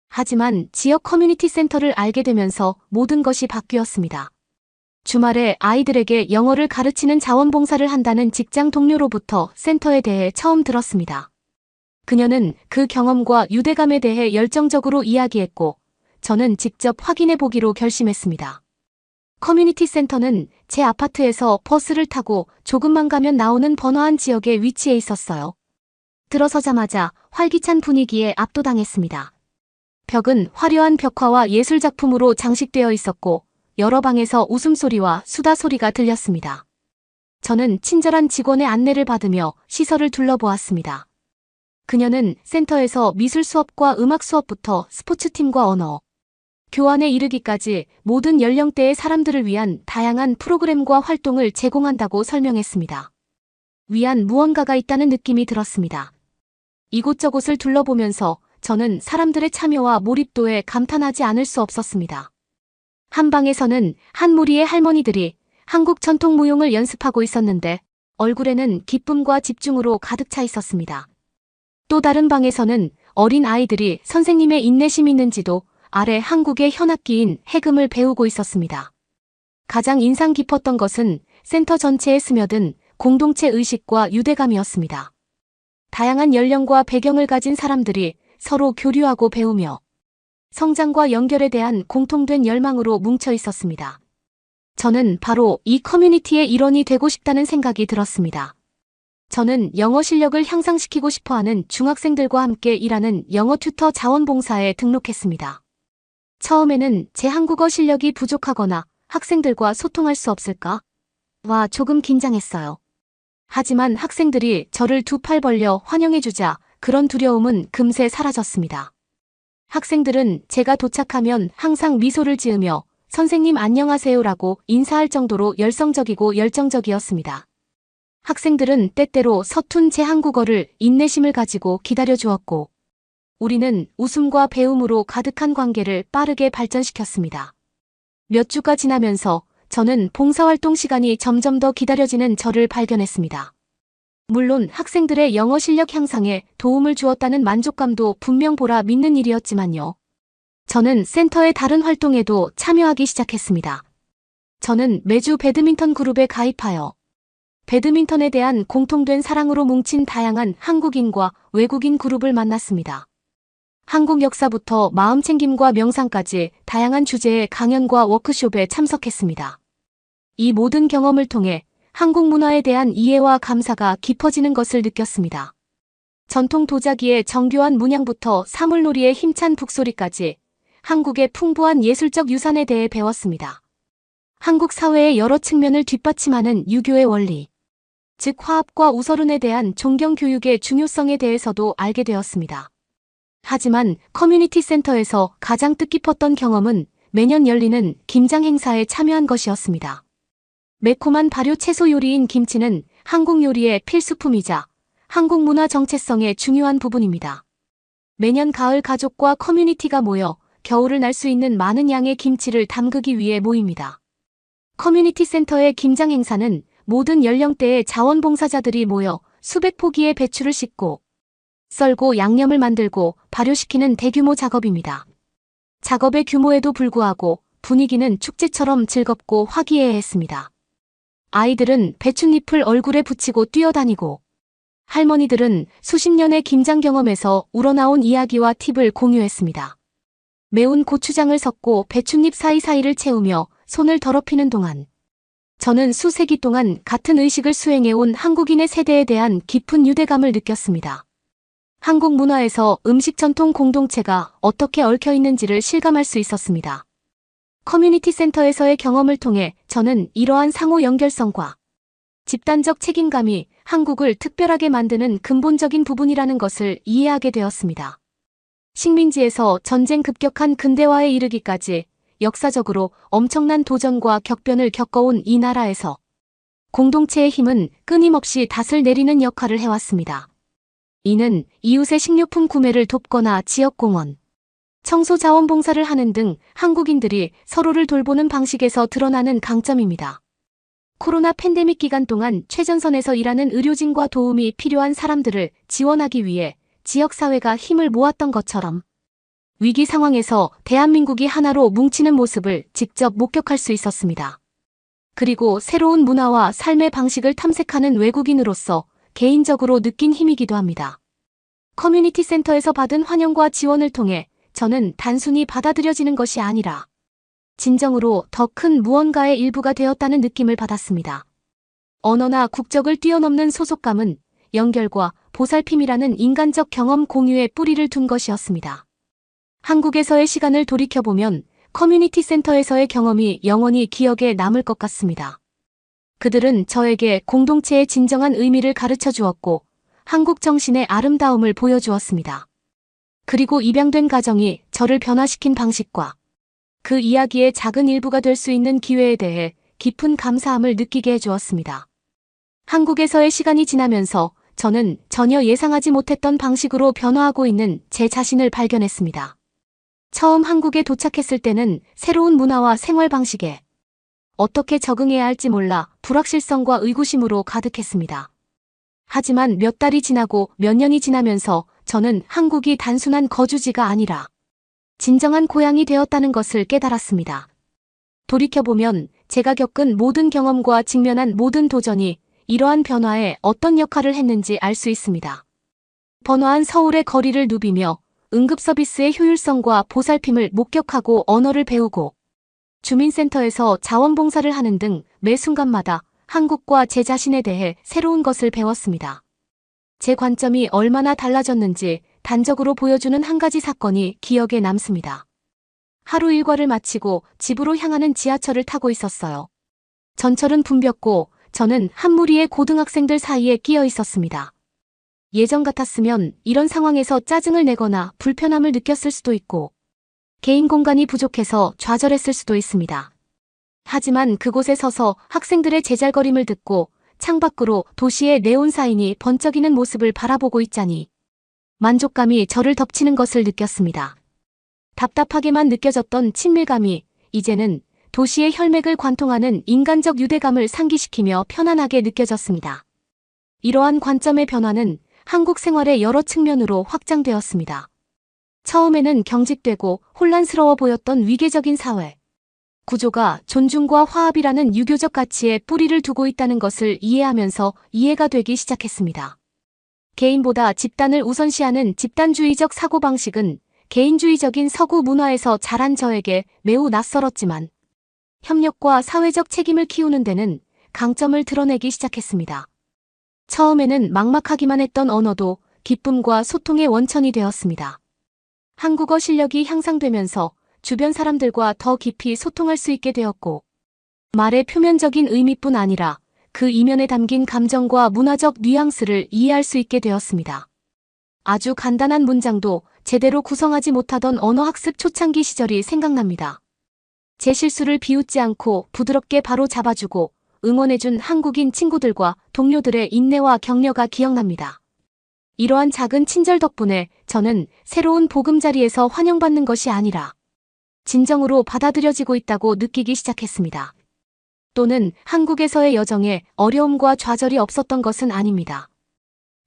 하지만 지역 커뮤니티 센터를 알게 되면서 모든 것이 바뀌었습니다. 주말에 아이들에게 영어를 가르치는 자원봉사를 한다는 직장 동료로부터 센터에 대해 처음 들었습니다. 그녀는 그 경험과 유대감에 대해 열정적으로 이야기했고 저는 직접 확인해 보기로 결심했습니다. 커뮤니티 센터는 제 아파트에서 버스를 타고 조금만 가면 나오는 번화한 지역에 위치해 있었어요. 들어서자마자 활기찬 분위기에 압도당했습니다. 벽은 화려한 벽화와 예술작품으로 장식되어 있었고 여러 방에서 웃음소리와 수다 소리가 들렸습니다. 저는 친절한 직원의 안내를 받으며 시설을 둘러보았습니다. 그녀는 센터에서 미술 수업과 음악 수업부터 스포츠팀과 언어, 교환에 이르기까지 모든 연령대의 사람들을 위한 다양한 프로그램과 활동을 제공한다고 설명했습니다. 위안 무언가가 있다는 느낌이 들었습니다. 이곳저곳을 둘러보면서 저는 사람들의 참여와 몰입도에 감탄하지 않을 수 없었습니다. 한 방에서는 한 무리의 할머니들이 한국 전통 무용을 연습하고 있었는데 얼굴에는 기쁨과 집중으로 가득 차 있었습니다. 또 다른 방에서는 어린 아이들이 선생님의 인내심이 있는지도 아래 한국의 현악기인 해금을 배우고 있었습니다. 가장 인상 깊었던 것은 센터 전체에 스며든 공동체 의식과 유대감이었습니다. 다양한 연령과 배경을 가진 사람들이 서로 교류하고 배우며 성장과 연결에 대한 공통된 열망으로 뭉쳐 있었습니다. 저는 바로 이 커뮤니티의 일원이 되고 싶다는 생각이 들었습니다. 저는 영어 실력을 향상시키고 싶어하는 중학생들과 함께 일하는 영어 튜터 자원봉사에 등록했습니다. 처음에는 제 한국어 실력이 부족하거나 학생들과 소통할 수 없을까? 와, 조금 긴장했어요. 하지만 학생들이 저를 두 팔 벌려 환영해주자 그런 두려움은 금세 사라졌습니다. 학생들은 제가 도착하면 항상 미소를 지으며 선생님 안녕하세요라고 인사할 정도로 열성적이고 열정적이었습니다. 학생들은 때때로 서툰 제 한국어를 인내심을 가지고 기다려주었고 우리는 웃음과 배움으로 가득한 관계를 빠르게 발전시켰습니다. 몇 주가 지나면서 저는 봉사활동 시간이 점점 더 기다려지는 저를 발견했습니다. 물론 학생들의 영어 실력 향상에 도움을 주었다는 만족감도 분명 보라 믿는 일이었지만요. 저는 센터의 다른 활동에도 참여하기 시작했습니다. 저는 매주 배드민턴 그룹에 가입하여 배드민턴에 대한 공통된 사랑으로 뭉친 다양한 한국인과 외국인 그룹을 만났습니다. 한국 역사부터 마음챙김과 명상까지 다양한 주제의 강연과 워크숍에 참석했습니다. 이 모든 경험을 통해 한국 문화에 대한 이해와 감사가 깊어지는 것을 느꼈습니다. 전통 도자기의 정교한 문양부터 사물놀이의 힘찬 북소리까지 한국의 풍부한 예술적 유산에 대해 배웠습니다. 한국 사회의 여러 측면을 뒷받침하는 유교의 원리, 즉 화합과 우서른에 대한 존경 교육의 중요성에 대해서도 알게 되었습니다. 하지만 커뮤니티 센터에서 가장 뜻깊었던 경험은 매년 열리는 김장 행사에 참여한 것이었습니다. 매콤한 발효 채소 요리인 김치는 한국 요리의 필수품이자 한국 문화 정체성의 중요한 부분입니다. 매년 가을 가족과 커뮤니티가 모여 겨울을 날 수 있는 많은 양의 김치를 담그기 위해 모입니다. 커뮤니티 센터의 김장 행사는 모든 연령대의 자원봉사자들이 모여 수백 포기의 배추를 씻고 썰고 양념을 만들고 발효시키는 대규모 작업입니다. 작업의 규모에도 불구하고 분위기는 축제처럼 즐겁고 화기애애했습니다. 아이들은 배춧잎을 얼굴에 붙이고 뛰어다니고 할머니들은 수십 년의 김장 경험에서 우러나온 이야기와 팁을 공유했습니다. 매운 고추장을 섞고 배춧잎 사이사이를 채우며 손을 더럽히는 동안 저는 수세기 동안 같은 의식을 수행해온 한국인의 세대에 대한 깊은 유대감을 느꼈습니다. 한국 문화에서 음식 전통 공동체가 어떻게 얽혀 있는지를 실감할 수 있었습니다. 커뮤니티 센터에서의 경험을 통해 저는 이러한 상호 연결성과 집단적 책임감이 한국을 특별하게 만드는 근본적인 부분이라는 것을 이해하게 되었습니다. 식민지에서 전쟁 급격한 근대화에 이르기까지 역사적으로 엄청난 도전과 격변을 겪어온 이 나라에서 공동체의 힘은 끊임없이 닷을 내리는 역할을 해왔습니다. 이는 이웃의 식료품 구매를 돕거나 지역공원, 청소 자원봉사를 하는 등 한국인들이 서로를 돌보는 방식에서 드러나는 강점입니다. 코로나 팬데믹 기간 동안 최전선에서 일하는 의료진과 도움이 필요한 사람들을 지원하기 위해 지역사회가 힘을 모았던 것처럼 위기 상황에서 대한민국이 하나로 뭉치는 모습을 직접 목격할 수 있었습니다. 그리고 새로운 문화와 삶의 방식을 탐색하는 외국인으로서 개인적으로 느낀 힘이기도 합니다. 커뮤니티 센터에서 받은 환영과 지원을 통해 저는 단순히 받아들여지는 것이 아니라 진정으로 더 큰 무언가의 일부가 되었다는 느낌을 받았습니다. 언어나 국적을 뛰어넘는 소속감은 연결과 보살핌이라는 인간적 경험 공유에 뿌리를 둔 것이었습니다. 한국에서의 시간을 돌이켜보면 커뮤니티 센터에서의 경험이 영원히 기억에 남을 것 같습니다. 그들은 저에게 공동체의 진정한 의미를 가르쳐 주었고 한국 정신의 아름다움을 보여주었습니다. 그리고 입양된 가정이 저를 변화시킨 방식과 그 이야기의 작은 일부가 될 수 있는 기회에 대해 깊은 감사함을 느끼게 해주었습니다. 한국에서의 시간이 지나면서 저는 전혀 예상하지 못했던 방식으로 변화하고 있는 제 자신을 발견했습니다. 처음 한국에 도착했을 때는 새로운 문화와 생활 방식에 어떻게 적응해야 할지 몰라 불확실성과 의구심으로 가득했습니다. 하지만 몇 달이 지나고 몇 년이 지나면서 저는 한국이 단순한 거주지가 아니라 진정한 고향이 되었다는 것을 깨달았습니다. 돌이켜보면 제가 겪은 모든 경험과 직면한 모든 도전이 이러한 변화에 어떤 역할을 했는지 알 수 있습니다. 번화한 서울의 거리를 누비며 응급서비스의 효율성과 보살핌을 목격하고 언어를 배우고 주민센터에서 자원봉사를 하는 등 매 순간마다 한국과 제 자신에 대해 새로운 것을 배웠습니다. 제 관점이 얼마나 달라졌는지 단적으로 보여주는 한 가지 사건이 기억에 남습니다. 하루 일과를 마치고 집으로 향하는 지하철을 타고 있었어요. 전철은 붐볐고 저는 한 무리의 고등학생들 사이에 끼어 있었습니다. 예전 같았으면 이런 상황에서 짜증을 내거나 불편함을 느꼈을 수도 있고 개인 공간이 부족해서 좌절했을 수도 있습니다. 하지만 그곳에 서서 학생들의 제잘거림을 듣고 창밖으로 도시의 네온사인이 번쩍이는 모습을 바라보고 있자니 만족감이 저를 덮치는 것을 느꼈습니다. 답답하게만 느껴졌던 친밀감이 이제는 도시의 혈맥을 관통하는 인간적 유대감을 상기시키며 편안하게 느껴졌습니다. 이러한 관점의 변화는 한국 생활의 여러 측면으로 확장되었습니다. 처음에는 경직되고 혼란스러워 보였던 위계적인 사회 구조가 존중과 화합이라는 유교적 가치에 뿌리를 두고 있다는 것을 이해하면서 이해가 되기 시작했습니다. 개인보다 집단을 우선시하는 집단주의적 사고방식은 개인주의적인 서구 문화에서 자란 저에게 매우 낯설었지만 협력과 사회적 책임을 키우는 데는 강점을 드러내기 시작했습니다. 처음에는 막막하기만 했던 언어도 기쁨과 소통의 원천이 되었습니다. 한국어 실력이 향상되면서 주변 사람들과 더 깊이 소통할 수 있게 되었고 말의 표면적인 의미뿐 아니라 그 이면에 담긴 감정과 문화적 뉘앙스를 이해할 수 있게 되었습니다. 아주 간단한 문장도 제대로 구성하지 못하던 언어학습 초창기 시절이 생각납니다. 제 실수를 비웃지 않고 부드럽게 바로 잡아주고 응원해준 한국인 친구들과 동료들의 인내와 격려가 기억납니다. 이러한 작은 친절 덕분에 저는 새로운 보금자리에서 환영받는 것이 아니라 진정으로 받아들여지고 있다고 느끼기 시작했습니다. 또는 한국에서의 여정에 어려움과 좌절이 없었던 것은 아닙니다.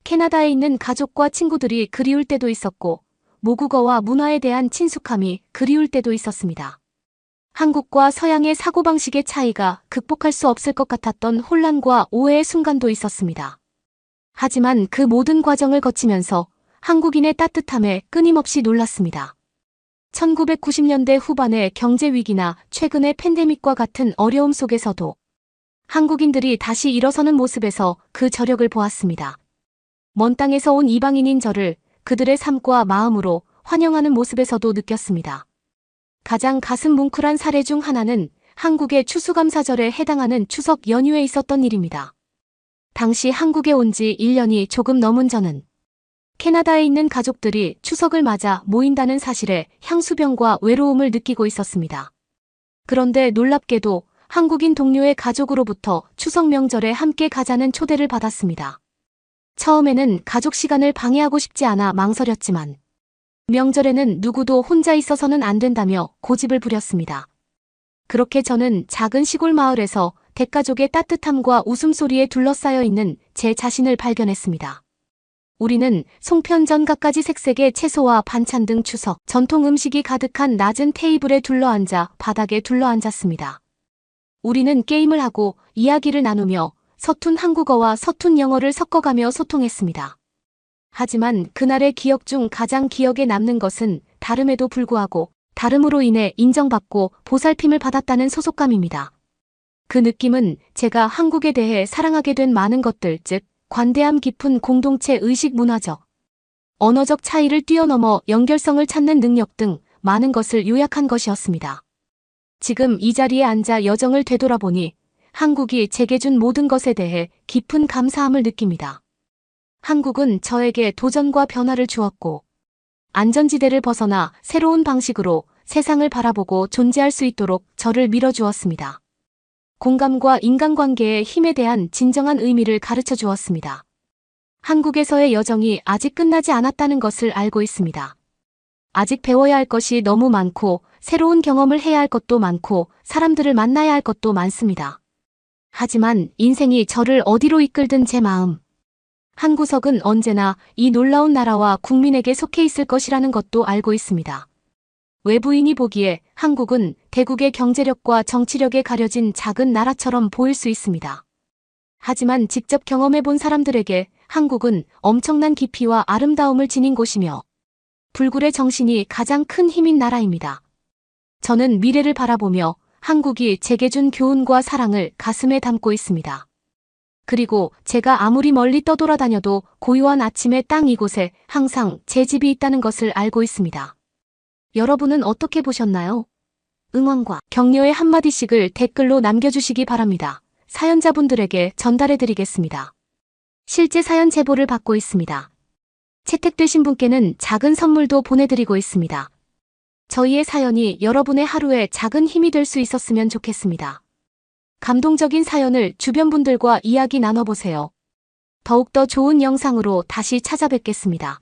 캐나다에 있는 가족과 친구들이 그리울 때도 있었고 모국어와 문화에 대한 친숙함이 그리울 때도 있었습니다. 한국과 서양의 사고방식의 차이가 극복할 수 없을 것 같았던 혼란과 오해의 순간도 있었습니다. 하지만 그 모든 과정을 거치면서 한국인의 따뜻함에 끊임없이 놀랐습니다. 1990년대 후반의 경제 위기나 최근의 팬데믹과 같은 어려움 속에서도 한국인들이 다시 일어서는 모습에서 그 저력을 보았습니다. 먼 땅에서 온 이방인인 저를 그들의 삶과 마음으로 환영하는 모습에서도 느꼈습니다. 가장 가슴 뭉클한 사례 중 하나는 한국의 추수감사절에 해당하는 추석 연휴에 있었던 일입니다. 당시 한국에 온 지 1년이 조금 넘은 저는 캐나다에 있는 가족들이 추석을 맞아 모인다는 사실에 향수병과 외로움을 느끼고 있었습니다. 그런데 놀랍게도 한국인 동료의 가족으로부터 추석 명절에 함께 가자는 초대를 받았습니다. 처음에는 가족 시간을 방해하고 싶지 않아 망설였지만 명절에는 누구도 혼자 있어서는 안 된다며 고집을 부렸습니다. 그렇게 저는 작은 시골 마을에서 대가족의 따뜻함과 웃음소리에 둘러싸여 있는 제 자신을 발견했습니다. 우리는 송편전 갖가지 색색의 채소와 반찬 등 추석 전통 음식이 가득한 낮은 테이블에 둘러앉아 바닥에 둘러앉았습니다. 우리는 게임을 하고 이야기를 나누며 서툰 한국어와 서툰 영어를 섞어가며 소통했습니다. 하지만 그날의 기억 중 가장 기억에 남는 것은 다름에도 불구하고 다름으로 인해 인정받고 보살핌을 받았다는 소속감입니다. 그 느낌은 제가 한국에 대해 사랑하게 된 많은 것들, 즉 관대함 깊은 공동체 의식 문화적, 언어적 차이를 뛰어넘어 연결성을 찾는 능력 등 많은 것을 요약한 것이었습니다. 지금 이 자리에 앉아 여정을 되돌아보니 한국이 제게 준 모든 것에 대해 깊은 감사함을 느낍니다. 한국은 저에게 도전과 변화를 주었고 안전지대를 벗어나 새로운 방식으로 세상을 바라보고 존재할 수 있도록 저를 밀어주었습니다. 공감과 인간관계의 힘에 대한 진정한 의미를 가르쳐 주었습니다. 한국에서의 여정이 아직 끝나지 않았다는 것을 알고 있습니다. 아직 배워야 할 것이 너무 많고 새로운 경험을 해야 할 것도 많고 사람들을 만나야 할 것도 많습니다. 하지만 인생이 저를 어디로 이끌든 제 마음, 한 구석은 언제나 이 놀라운 나라와 국민에게 속해 있을 것이라는 것도 알고 있습니다. 외부인이 보기에 한국은 대국의 경제력과 정치력에 가려진 작은 나라처럼 보일 수 있습니다. 하지만 직접 경험해 본 사람들에게 한국은 엄청난 깊이와 아름다움을 지닌 곳이며 불굴의 정신이 가장 큰 힘인 나라입니다. 저는 미래를 바라보며 한국이 제게 준 교훈과 사랑을 가슴에 담고 있습니다. 그리고 제가 아무리 멀리 떠돌아다녀도 고요한 아침의 땅 이곳에 항상 제 집이 있다는 것을 알고 있습니다. 여러분은 어떻게 보셨나요? 응원과 격려의 한마디씩을 댓글로 남겨주시기 바랍니다. 사연자분들에게 전달해드리겠습니다. 실제 사연 제보를 받고 있습니다. 채택되신 분께는 작은 선물도 보내드리고 있습니다. 저희의 사연이 여러분의 하루에 작은 힘이 될 수 있었으면 좋겠습니다. 감동적인 사연을 주변 분들과 이야기 나눠보세요. 더욱더 좋은 영상으로 다시 찾아뵙겠습니다.